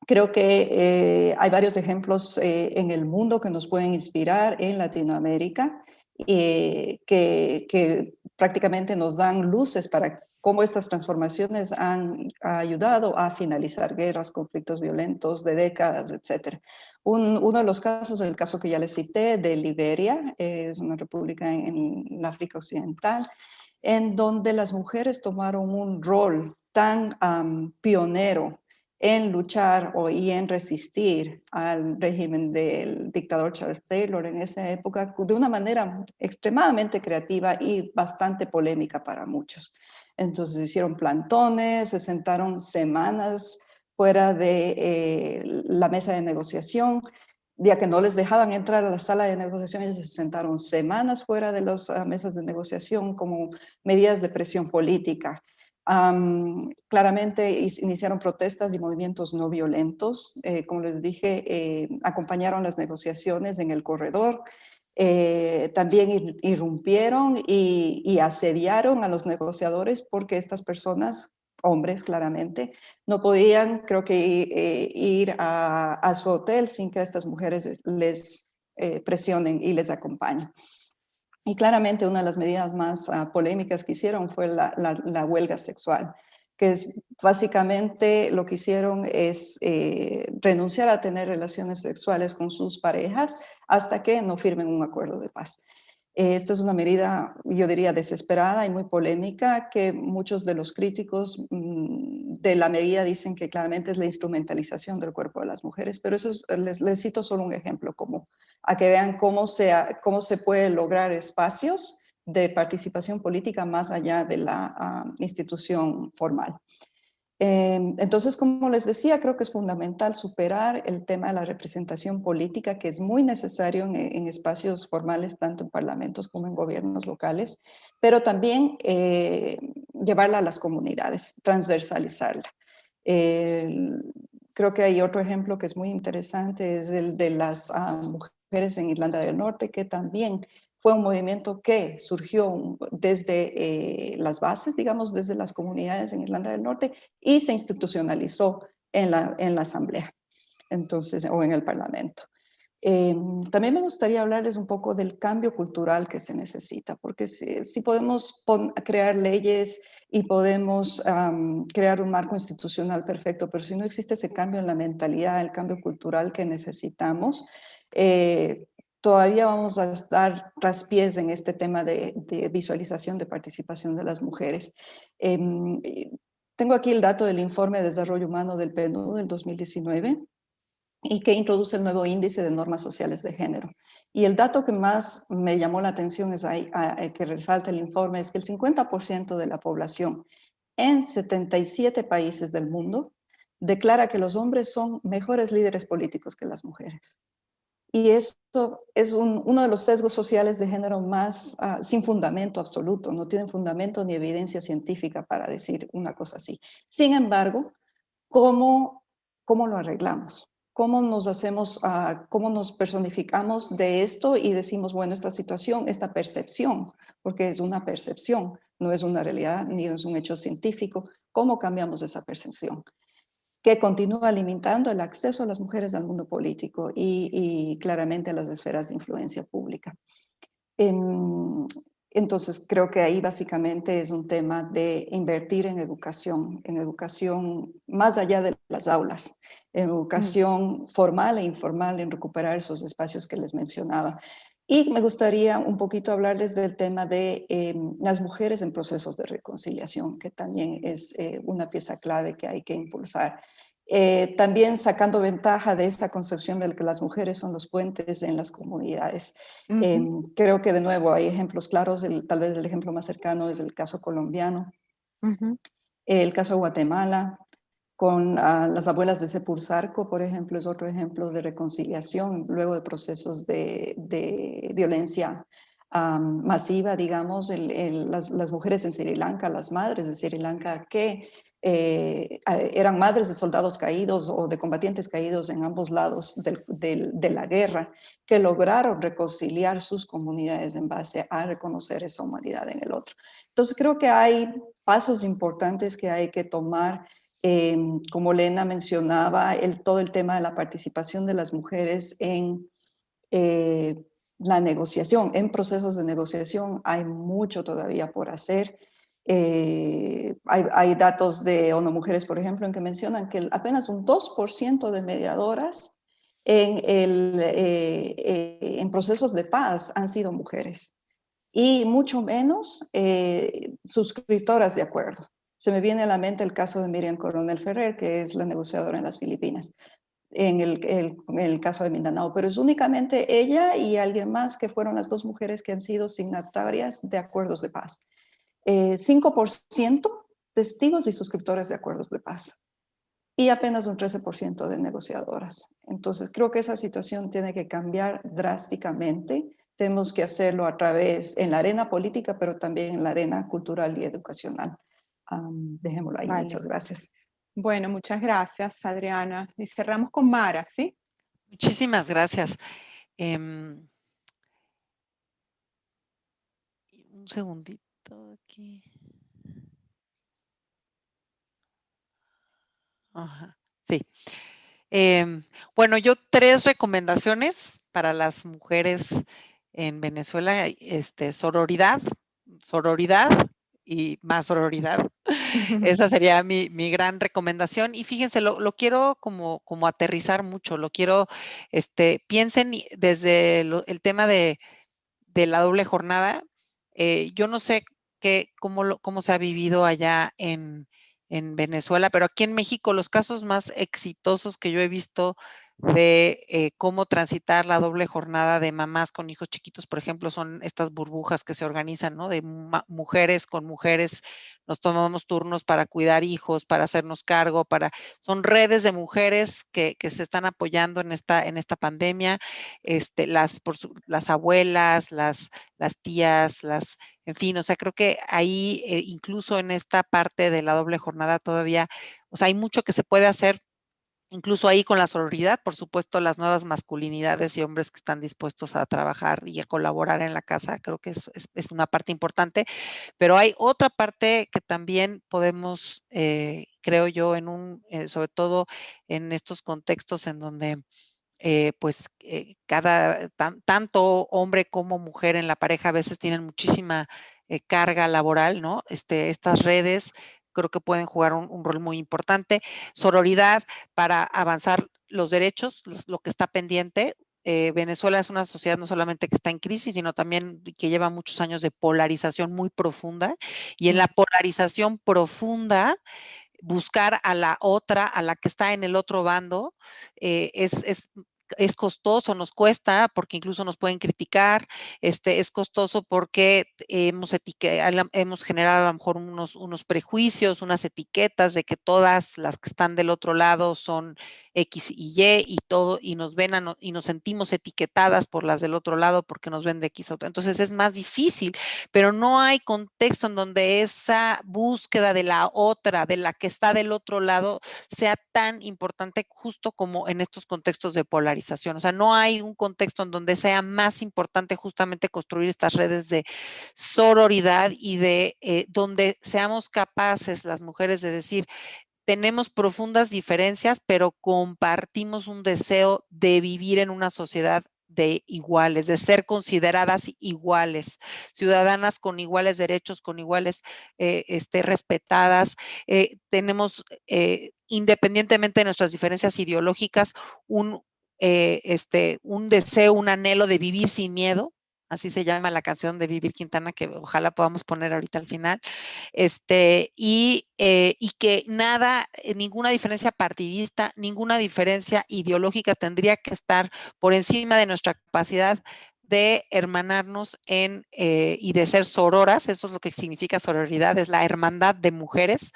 Creo que hay varios ejemplos en el mundo que nos pueden inspirar en Latinoamérica, que prácticamente nos dan luces para cómo estas transformaciones han ayudado a finalizar guerras, conflictos violentos de décadas, etc. Uno de los casos, el caso que ya les cité, de Liberia, es una república en el África Occidental, en donde las mujeres tomaron un rol tan pionero en luchar y en resistir al régimen del dictador Charles Taylor en esa época de una manera extremadamente creativa y bastante polémica para muchos. Entonces hicieron plantones, se sentaron semanas fuera de la mesa de negociación, ya que no les dejaban entrar a la sala de negociación, se sentaron semanas fuera de las mesas de negociación como medidas de presión política. Claramente iniciaron protestas y movimientos no violentos. Como les dije, acompañaron las negociaciones en el corredor. También irrumpieron y asediaron a los negociadores porque estas personas, hombres claramente, no podían, creo que, ir a su hotel sin que estas mujeres les presionen y les acompañen. Y claramente una de las medidas más polémicas que hicieron fue la huelga sexual, que es básicamente lo que hicieron es renunciar a tener relaciones sexuales con sus parejas hasta que no firmen un acuerdo de paz. Esta es una medida, yo diría, desesperada y muy polémica, que muchos de los críticos de la medida dicen que claramente es la instrumentalización del cuerpo de las mujeres, pero eso les cito solo un ejemplo, como a que vean cómo se puede lograr espacios de participación política más allá de la institución formal. Entonces, como les decía, creo que es fundamental superar el tema de la representación política, que es muy necesario en espacios formales, tanto en parlamentos como en gobiernos locales, pero también llevarla a las comunidades, transversalizarla. Creo que hay otro ejemplo que es muy interesante, es el de las mujeres en Irlanda del Norte, que también fue un movimiento que surgió desde las bases, digamos, desde las comunidades en Irlanda del Norte y se institucionalizó en la Asamblea, entonces, o en el Parlamento. También me gustaría hablarles un poco del cambio cultural que se necesita, porque si podemos crear leyes y podemos crear un marco institucional perfecto, pero si no existe ese cambio en la mentalidad, el cambio cultural que necesitamos, todavía vamos a estar traspiés en este tema de visualización de participación de las mujeres. Tengo aquí el dato del Informe de Desarrollo Humano del PNUD del 2019 y que introduce el nuevo índice de normas sociales de género. Y el dato que más me llamó la atención es que resalta el informe, es que el 50% de la población en 77 países del mundo declara que los hombres son mejores líderes políticos que las mujeres. Y esto es uno de los sesgos sociales de género más sin fundamento absoluto, no tienen fundamento ni evidencia científica para decir una cosa así. Sin embargo, ¿cómo lo arreglamos? ¿Cómo nos hacemos, cómo nos personificamos de esto y decimos, bueno, esta situación, esta percepción, porque es una percepción, no es una realidad ni es un hecho científico, ¿cómo cambiamos esa percepción? Que continúa limitando el acceso a las mujeres al mundo político y claramente a las esferas de influencia pública. Entonces, creo que ahí básicamente es un tema de invertir en educación más allá de las aulas, en educación formal e informal, en recuperar esos espacios que les mencionaba. Y me gustaría un poquito hablarles del tema de las mujeres en procesos de reconciliación, que también es una pieza clave que hay que impulsar. También sacando ventaja de esta concepción de que las mujeres son los puentes en las comunidades. Creo que de nuevo hay ejemplos claros, tal vez el ejemplo más cercano es el caso colombiano, el caso de Guatemala, con las abuelas de Sepulsarco, por ejemplo, es otro ejemplo de reconciliación luego de procesos de violencia masiva, digamos, las mujeres en Sri Lanka, las madres de Sri Lanka que eran madres de soldados caídos o de combatientes caídos en ambos lados de la guerra, que lograron reconciliar sus comunidades en base a reconocer esa humanidad en el otro. Entonces creo que hay pasos importantes que hay que tomar. Como Lena mencionaba, todo el tema de la participación de las mujeres en la negociación, en procesos de negociación, hay mucho todavía por hacer. Hay datos de ONU Mujeres, por ejemplo, en que mencionan que apenas un 2% de mediadoras en procesos de paz han sido mujeres y mucho menos suscriptoras de acuerdo. Se me viene a la mente el caso de Miriam Coronel Ferrer, que es la negociadora en las Filipinas, en el caso de Mindanao, pero es únicamente ella y alguien más que fueron las dos mujeres que han sido signatarias de acuerdos de paz. 5% testigos y suscriptores de acuerdos de paz y apenas un 13% de negociadoras. Entonces creo que esa situación tiene que cambiar drásticamente. Tenemos que hacerlo a través en la arena política, pero también en la arena cultural y educacional. Dejémoslo ahí. Vale. Muchas gracias. Bueno, muchas gracias, Adriana. Y cerramos con Mara, ¿sí? Muchísimas gracias. Un segundito aquí. Ajá, sí. Bueno, yo 3 recomendaciones para las mujeres en Venezuela, sororidad y más sororidad. Esa sería mi gran recomendación. Y fíjense, lo quiero como aterrizar mucho, lo quiero, piensen desde el tema de la doble jornada. Yo no sé cómo se ha vivido allá en Venezuela, pero aquí en México los casos más exitosos que yo he visto de cómo transitar la doble jornada de mamás con hijos chiquitos, por ejemplo, son estas burbujas que se organizan, ¿no? De mujeres con mujeres, nos tomamos turnos para cuidar hijos, para hacernos cargo, son redes de mujeres que se están apoyando en esta pandemia, las abuelas, las tías, en fin, o sea, creo que ahí, incluso en esta parte de la doble jornada todavía, o sea, hay mucho que se puede hacer, incluso ahí con la sororidad, por supuesto, las nuevas masculinidades y hombres que están dispuestos a trabajar y a colaborar en la casa, creo que es una parte importante, pero hay otra parte que también podemos, creo yo, sobre todo en estos contextos en donde pues tanto hombre como mujer en la pareja a veces tienen muchísima carga laboral, ¿no? Estas redes creo que pueden jugar un rol muy importante. Sororidad para avanzar los derechos, lo que está pendiente. Venezuela es una sociedad no solamente que está en crisis, sino también que lleva muchos años de polarización muy profunda. Y en la polarización profunda, buscar a la otra, a la que está en el otro bando, es costoso, nos cuesta, porque incluso nos pueden criticar, es costoso porque hemos generado a lo mejor unos prejuicios, unas etiquetas de que todas las que están del otro lado son X y Y y todo, y nos ven y nos sentimos etiquetadas por las del otro lado porque nos ven de X a otro. Entonces es más difícil, pero no hay contexto en donde esa búsqueda de la otra, de la que está del otro lado, sea tan importante justo como en estos contextos de polarización. O sea, no hay un contexto en donde sea más importante justamente construir estas redes de sororidad y de donde seamos capaces las mujeres de decir, tenemos profundas diferencias, pero compartimos un deseo de vivir en una sociedad de iguales, de ser consideradas iguales, ciudadanas con iguales derechos, con iguales respetadas. Tenemos, independientemente de nuestras diferencias ideológicas, un deseo, un anhelo de vivir sin miedo. Así se llama la canción de Vivir Quintana, que ojalá podamos poner ahorita al final. Y que ninguna diferencia partidista, ninguna diferencia ideológica tendría que estar por encima de nuestra capacidad de hermanarnos y de ser sororas. Eso es lo que significa sororidad, es la hermandad de mujeres,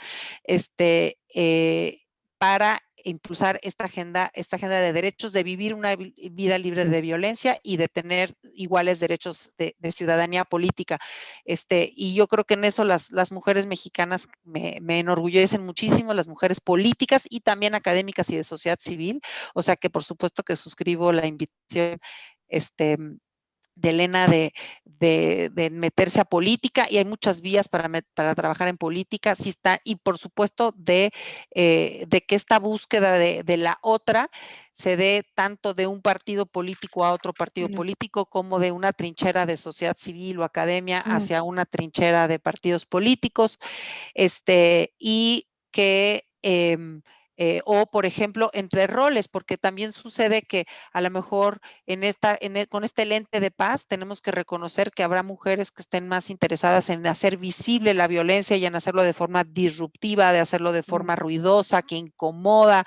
para impulsar esta agenda de derechos, de vivir una vida libre de violencia y de tener iguales derechos de ciudadanía política. Y yo creo que en eso las mujeres mexicanas me enorgullecen muchísimo, las mujeres políticas y también académicas y de sociedad civil. O sea que por supuesto que suscribo la invitación de Elena de meterse a política, y hay muchas vías para trabajar en política, sí está, y por supuesto de que esta búsqueda de la otra se dé tanto de un partido político a otro partido político, como de una trinchera de sociedad civil o academia hacia una trinchera de partidos políticos, y que o, por ejemplo, entre roles, porque también sucede que a lo mejor con este lente de paz tenemos que reconocer que habrá mujeres que estén más interesadas en hacer visible la violencia y en hacerlo de forma disruptiva, de hacerlo de forma ruidosa, que incomoda,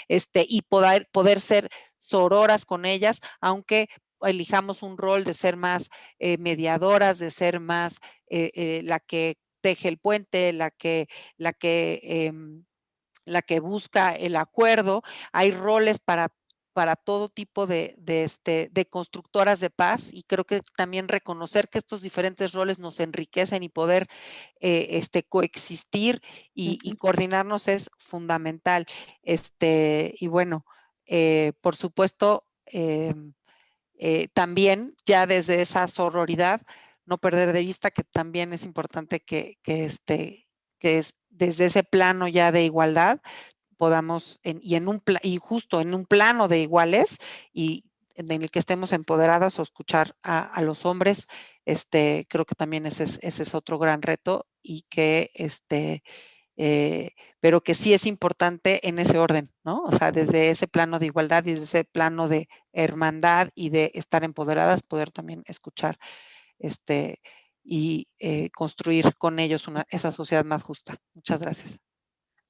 y poder ser sororas con ellas, aunque elijamos un rol de ser más mediadoras, de ser más la que teje el puente, la que busca el acuerdo. Hay roles para todo tipo de constructoras de paz, y creo que también reconocer que estos diferentes roles nos enriquecen y poder coexistir y coordinarnos es fundamental. Y bueno, por supuesto, también ya desde esa sororidad, no perder de vista que también es importante que desde ese plano ya de igualdad podamos, y justo en un plano de iguales, y en el que estemos empoderadas o escuchar a los hombres, creo que también ese es otro gran reto y que pero que sí es importante en ese orden, ¿no? O sea, desde ese plano de igualdad y desde ese plano de hermandad y de estar empoderadas, poder también escuchar y construir con ellos esa sociedad más justa. Muchas gracias.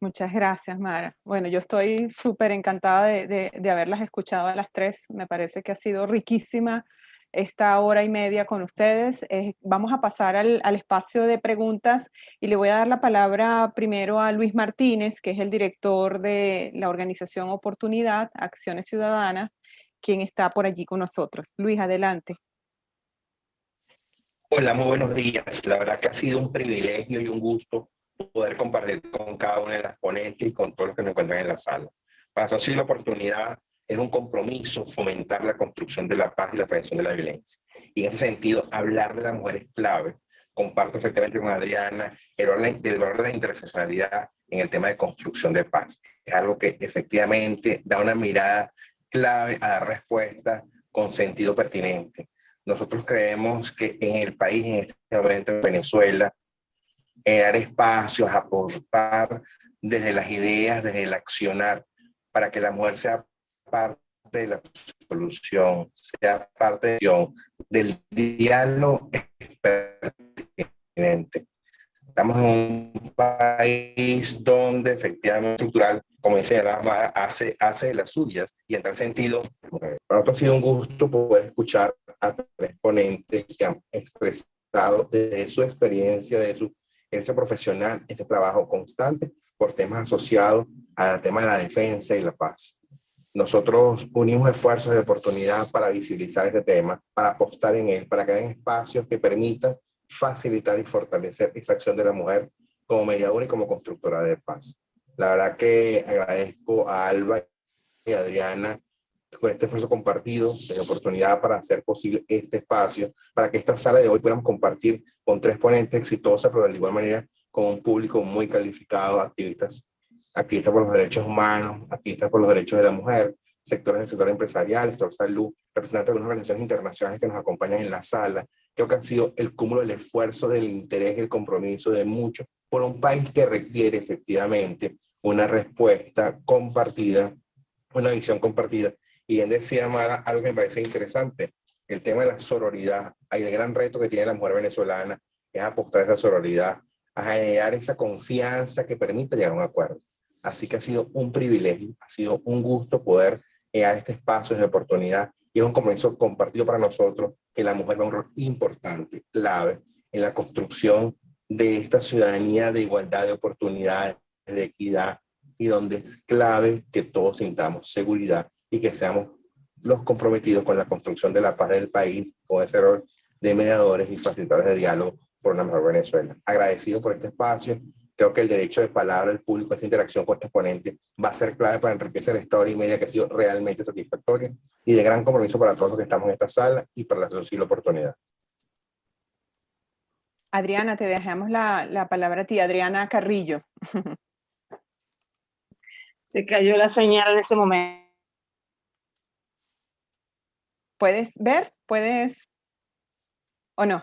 Muchas gracias, Mara. Bueno, yo estoy súper encantada de haberlas escuchado a las tres. Me parece que ha sido riquísima esta hora y media con ustedes. Vamos a pasar al espacio de preguntas y le voy a dar la palabra primero a Luis Martínez, que es el director de la organización Oportunidad, Acciones Ciudadanas, quien está por allí con nosotros. Luis, adelante. Hola, muy buenos días. La verdad que ha sido un privilegio y un gusto poder compartir con cada una de las ponentes y con todos los que nos encuentran en la sala. Para Social Oportunidad es un compromiso fomentar la construcción de la paz y la prevención de la violencia. Y en ese sentido, hablar de las mujeres clave. Comparto efectivamente con Adriana el valor de la interseccionalidad en el tema de construcción de paz. Es algo que efectivamente da una mirada clave a dar respuesta con sentido pertinente. Nosotros creemos que en el país, en este momento en Venezuela, dar espacios, aportar desde las ideas, desde el accionar, para que la mujer sea parte de la solución, sea parte del diálogo pertinente. Estamos en un país donde efectivamente estructural, como decía la Mara, hace de las suyas, y en tal sentido, para nosotros ha sido un gusto poder escuchar a tres ponentes que han expresado desde su experiencia, de su experiencia profesional, este trabajo constante por temas asociados al tema de la defensa y la paz. Nosotros unimos esfuerzos de oportunidad para visibilizar este tema, para apostar en él, para crear espacios que permitan facilitar y fortalecer esa acción de la mujer como mediadora y como constructora de paz. La verdad que agradezco a Alba y a Adriana con este esfuerzo compartido de oportunidad para hacer posible este espacio, para que esta sala de hoy podamos compartir con tres ponentes exitosas, pero de igual manera con un público muy calificado, activistas por los derechos humanos, activistas por los derechos de la mujer, sectores del sector empresarial, sector salud, representantes de algunas organizaciones internacionales que nos acompañan en la sala. Creo que ha sido el cúmulo del esfuerzo, del interés y el compromiso de muchos por un país que requiere efectivamente una respuesta compartida, una visión compartida. Y bien decía Mara, algo que me parece interesante, el tema de la sororidad. Hay el gran reto que tiene la mujer venezolana es apostar a esa sororidad, a generar esa confianza que permita llegar a un acuerdo. Así que ha sido un privilegio, ha sido un gusto poder dar este espacio de oportunidad y es un compromiso compartido para nosotros que la mujer va a un rol importante, clave en la construcción de esta ciudadanía de igualdad de oportunidades, de equidad, y donde es clave que todos sintamos seguridad y que seamos los comprometidos con la construcción de la paz del país, con ese rol de mediadores y facilitadores de diálogo por una mejor Venezuela. Agradecido por este espacio. Creo que el derecho de palabra del público, esta interacción con estos ponentes, va a ser clave para enriquecer esta hora y media que ha sido realmente satisfactoria y de gran compromiso para todos los que estamos en esta sala y para la Social Oportunidad. Adriana, te dejamos la palabra a ti, Adriana Carrillo. Se cayó la señal en ese momento. ¿Puedes ver? ¿Puedes? ¿O no?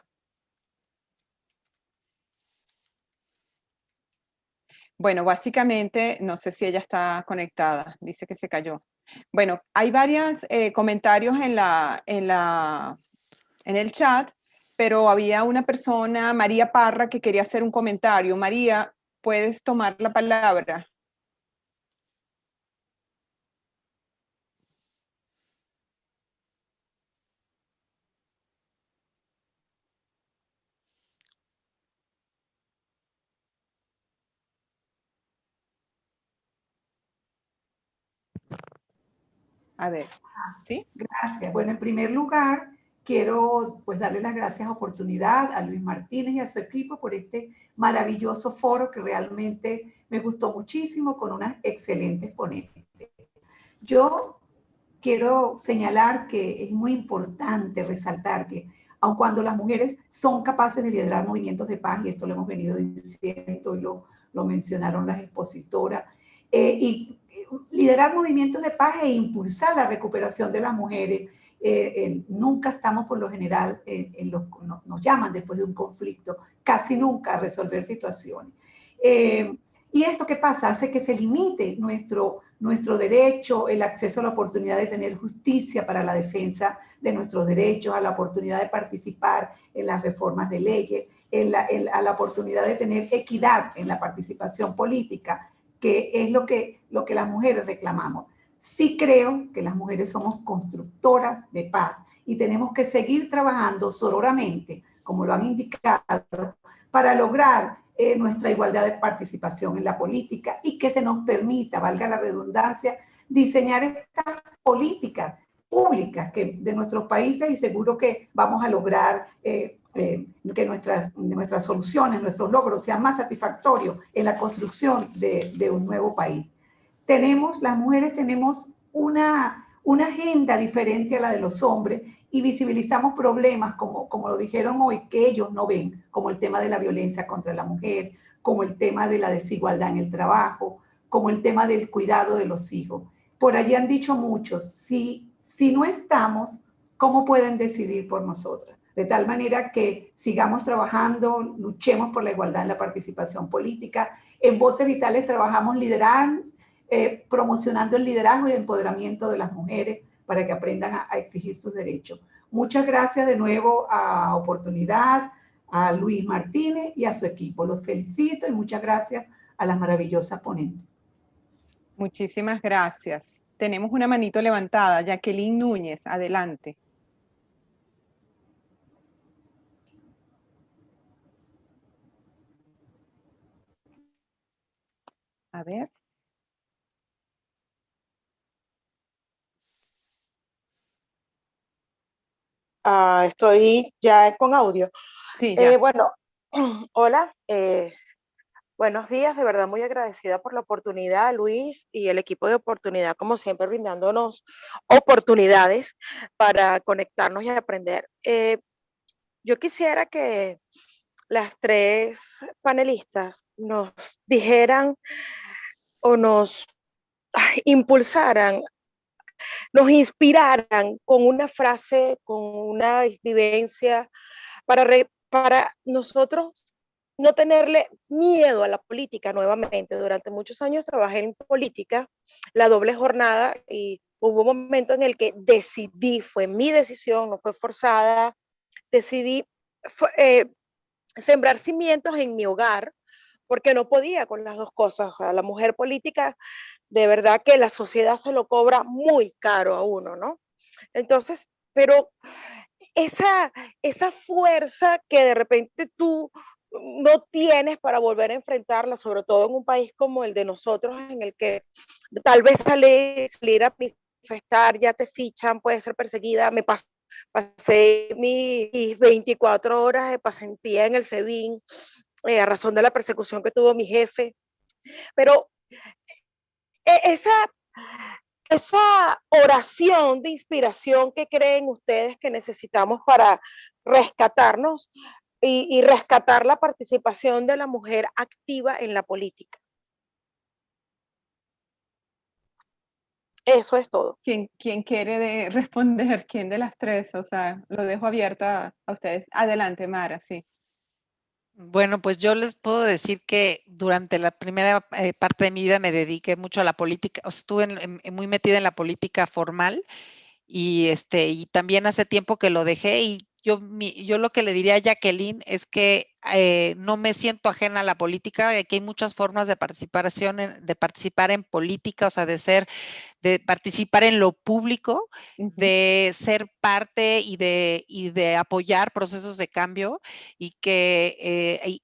Bueno, básicamente, no sé si ella está conectada, dice que se cayó. Bueno, hay varios comentarios en el chat, pero había una persona, María Parra, que quería hacer un comentario. María, ¿puedes tomar la palabra? A ver, ¿sí? Gracias. Bueno, en primer lugar, quiero pues darle las gracias a Oportunidad, a Luis Martínez y a su equipo por este maravilloso foro que realmente me gustó muchísimo con unas excelentes ponentes. Yo quiero señalar que es muy importante resaltar que aun cuando las mujeres son capaces de liderar movimientos de paz, y esto lo hemos venido diciendo y lo mencionaron las expositoras, y liderar movimientos de paz e impulsar la recuperación de las mujeres nunca estamos por lo general, nos llaman después de un conflicto, casi nunca a resolver situaciones. ¿Y esto qué pasa? Hace que se limite nuestro derecho, el acceso a la oportunidad de tener justicia para la defensa de nuestros derechos, a la oportunidad de participar en las reformas de leyes, a la oportunidad de tener equidad en la participación política, que es lo que las mujeres reclamamos. Sí creo que las mujeres somos constructoras de paz y tenemos que seguir trabajando sororamente, como lo han indicado, para lograr nuestra igualdad de participación en la política y que se nos permita, valga la redundancia, diseñar estas políticas públicas de nuestros países, y seguro que vamos a lograr que nuestras soluciones, nuestros logros sean más satisfactorios en la construcción de un nuevo país. Las mujeres tenemos una agenda diferente a la de los hombres y visibilizamos problemas como lo dijeron hoy, que ellos no ven, como el tema de la violencia contra la mujer, como el tema de la desigualdad en el trabajo, como el tema del cuidado de los hijos. Por allí han dicho muchos, si no estamos, ¿cómo pueden decidir por nosotras? De tal manera que sigamos trabajando, luchemos por la igualdad en la participación política. En Voces Vitales trabajamos promocionando el liderazgo y el empoderamiento de las mujeres para que aprendan a exigir sus derechos. Muchas gracias de nuevo a Oportunidad, a Luis Martínez y a su equipo. Los felicito y muchas gracias a las maravillosas ponentes. Muchísimas gracias. Tenemos una manito levantada. Jacqueline Núñez, adelante. A ver. Estoy ya con audio. Sí, ya. Bueno, hola, buenos días, de verdad muy agradecida por la oportunidad, Luis y el equipo de Oportunidad, como siempre, brindándonos oportunidades para conectarnos y aprender. Yo quisiera que las tres panelistas nos dijeran o nos impulsaran, nos inspiraran con una frase, con una vivencia, para nosotros no tenerle miedo a la política nuevamente. Durante muchos años trabajé en política, la doble jornada, y hubo un momento en el que decidí, fue mi decisión, no fue forzada, decidí sembrar cimientos en mi hogar, porque no podía con las dos cosas. O sea, la mujer política, de verdad que la sociedad se lo cobra muy caro a uno, ¿no? Entonces, pero esa fuerza que de repente tú no tienes para volver a enfrentarla, sobre todo en un país como el de nosotros, en el que tal vez salir a manifestar, ya te fichan, puedes ser perseguida. Pasé mis 24 horas de pasantía en el SEBIN a razón de la persecución que tuvo mi jefe, pero esa oración de inspiración que creen ustedes que necesitamos para rescatarnos y rescatar la participación de la mujer activa en la política. Eso es todo. ¿Quién quiere responder? ¿Quién de las tres? O sea, lo dejo abierto a ustedes. Adelante, Mara, sí. Bueno, pues yo les puedo decir que durante la primera parte de mi vida me dediqué mucho a la política, o sea, estuve muy metida en la política formal y también hace tiempo que lo dejé, y yo lo que le diría a Jacqueline es que no me siento ajena a la política, que hay muchas formas de participar en política, o sea, de participar en lo público, de ser parte y de apoyar procesos de cambio, y que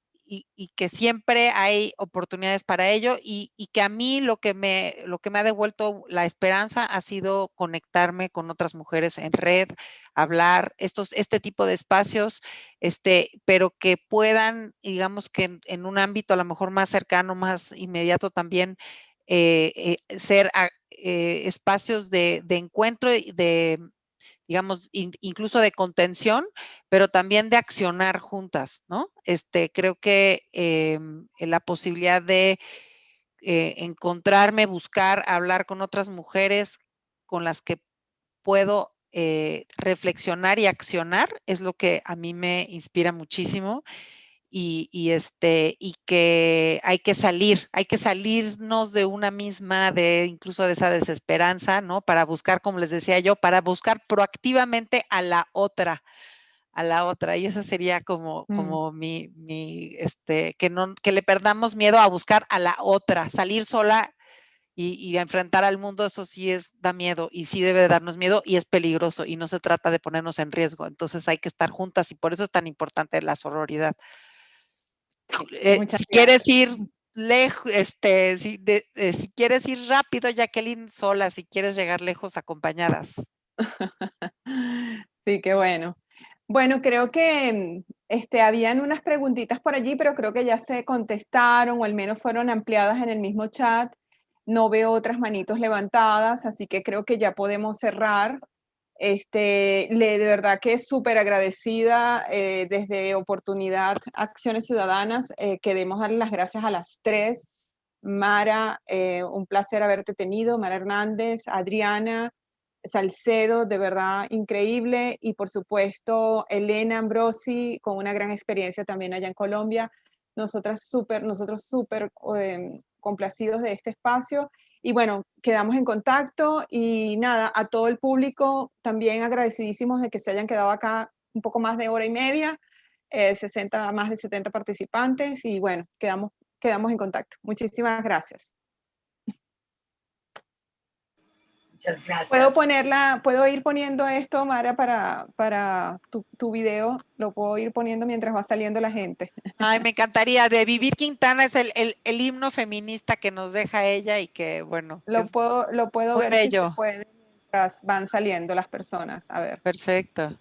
siempre hay oportunidades para ello, y que a mí lo que me ha devuelto la esperanza ha sido conectarme con otras mujeres en red, hablar este tipo de espacios, pero que puedan, digamos que en un ámbito a lo mejor más cercano, más inmediato también, ser espacios de encuentro y digamos, incluso de contención, pero también de accionar juntas, ¿no? Creo que la posibilidad de encontrarme, buscar, hablar con otras mujeres con las que puedo reflexionar y accionar es lo que a mí me inspira muchísimo. Y que hay que salirnos de una misma, incluso de esa desesperanza, ¿no? Para buscar, como les decía yo, para buscar proactivamente a la otra. Y esa sería como que le perdamos miedo a buscar a la otra, salir sola y a enfrentar al mundo, eso sí da miedo y sí debe de darnos miedo y es peligroso y no se trata de ponernos en riesgo. Entonces hay que estar juntas y por eso es tan importante la sororidad. Muchas Si quieres ir gracias. lejos, si quieres ir rápido, Jacqueline, sola, si quieres llegar lejos, acompañadas. Sí, qué bueno. Bueno, creo que habían unas preguntitas por allí, pero creo que ya se contestaron o al menos fueron ampliadas en el mismo chat. No veo otras manitos levantadas, así que creo que ya podemos cerrar. De verdad que súper agradecida desde Oportunidad Acciones Ciudadanas. Queremos darle las gracias a las tres. Mara, un placer haberte tenido. Mara Hernández, Adriana Salcedo, de verdad increíble. Y por supuesto, Elena Ambrosi, con una gran experiencia también allá en Colombia. Nosotros súper complacidos de este espacio. Y bueno, quedamos en contacto y nada, a todo el público también agradecidísimos de que se hayan quedado acá un poco más de hora y media, más de 70 participantes y bueno, quedamos en contacto. Muchísimas gracias. Muchas gracias. ¿Puedo ir poniendo esto, Mara, para tu video? Lo puedo ir poniendo mientras va saliendo la gente. Ay, me encantaría. De Vivir Quintana es el himno feminista que nos deja ella y que, bueno, Lo puedo muy ver bello. si se puede mientras van saliendo las personas. A ver. Perfecto.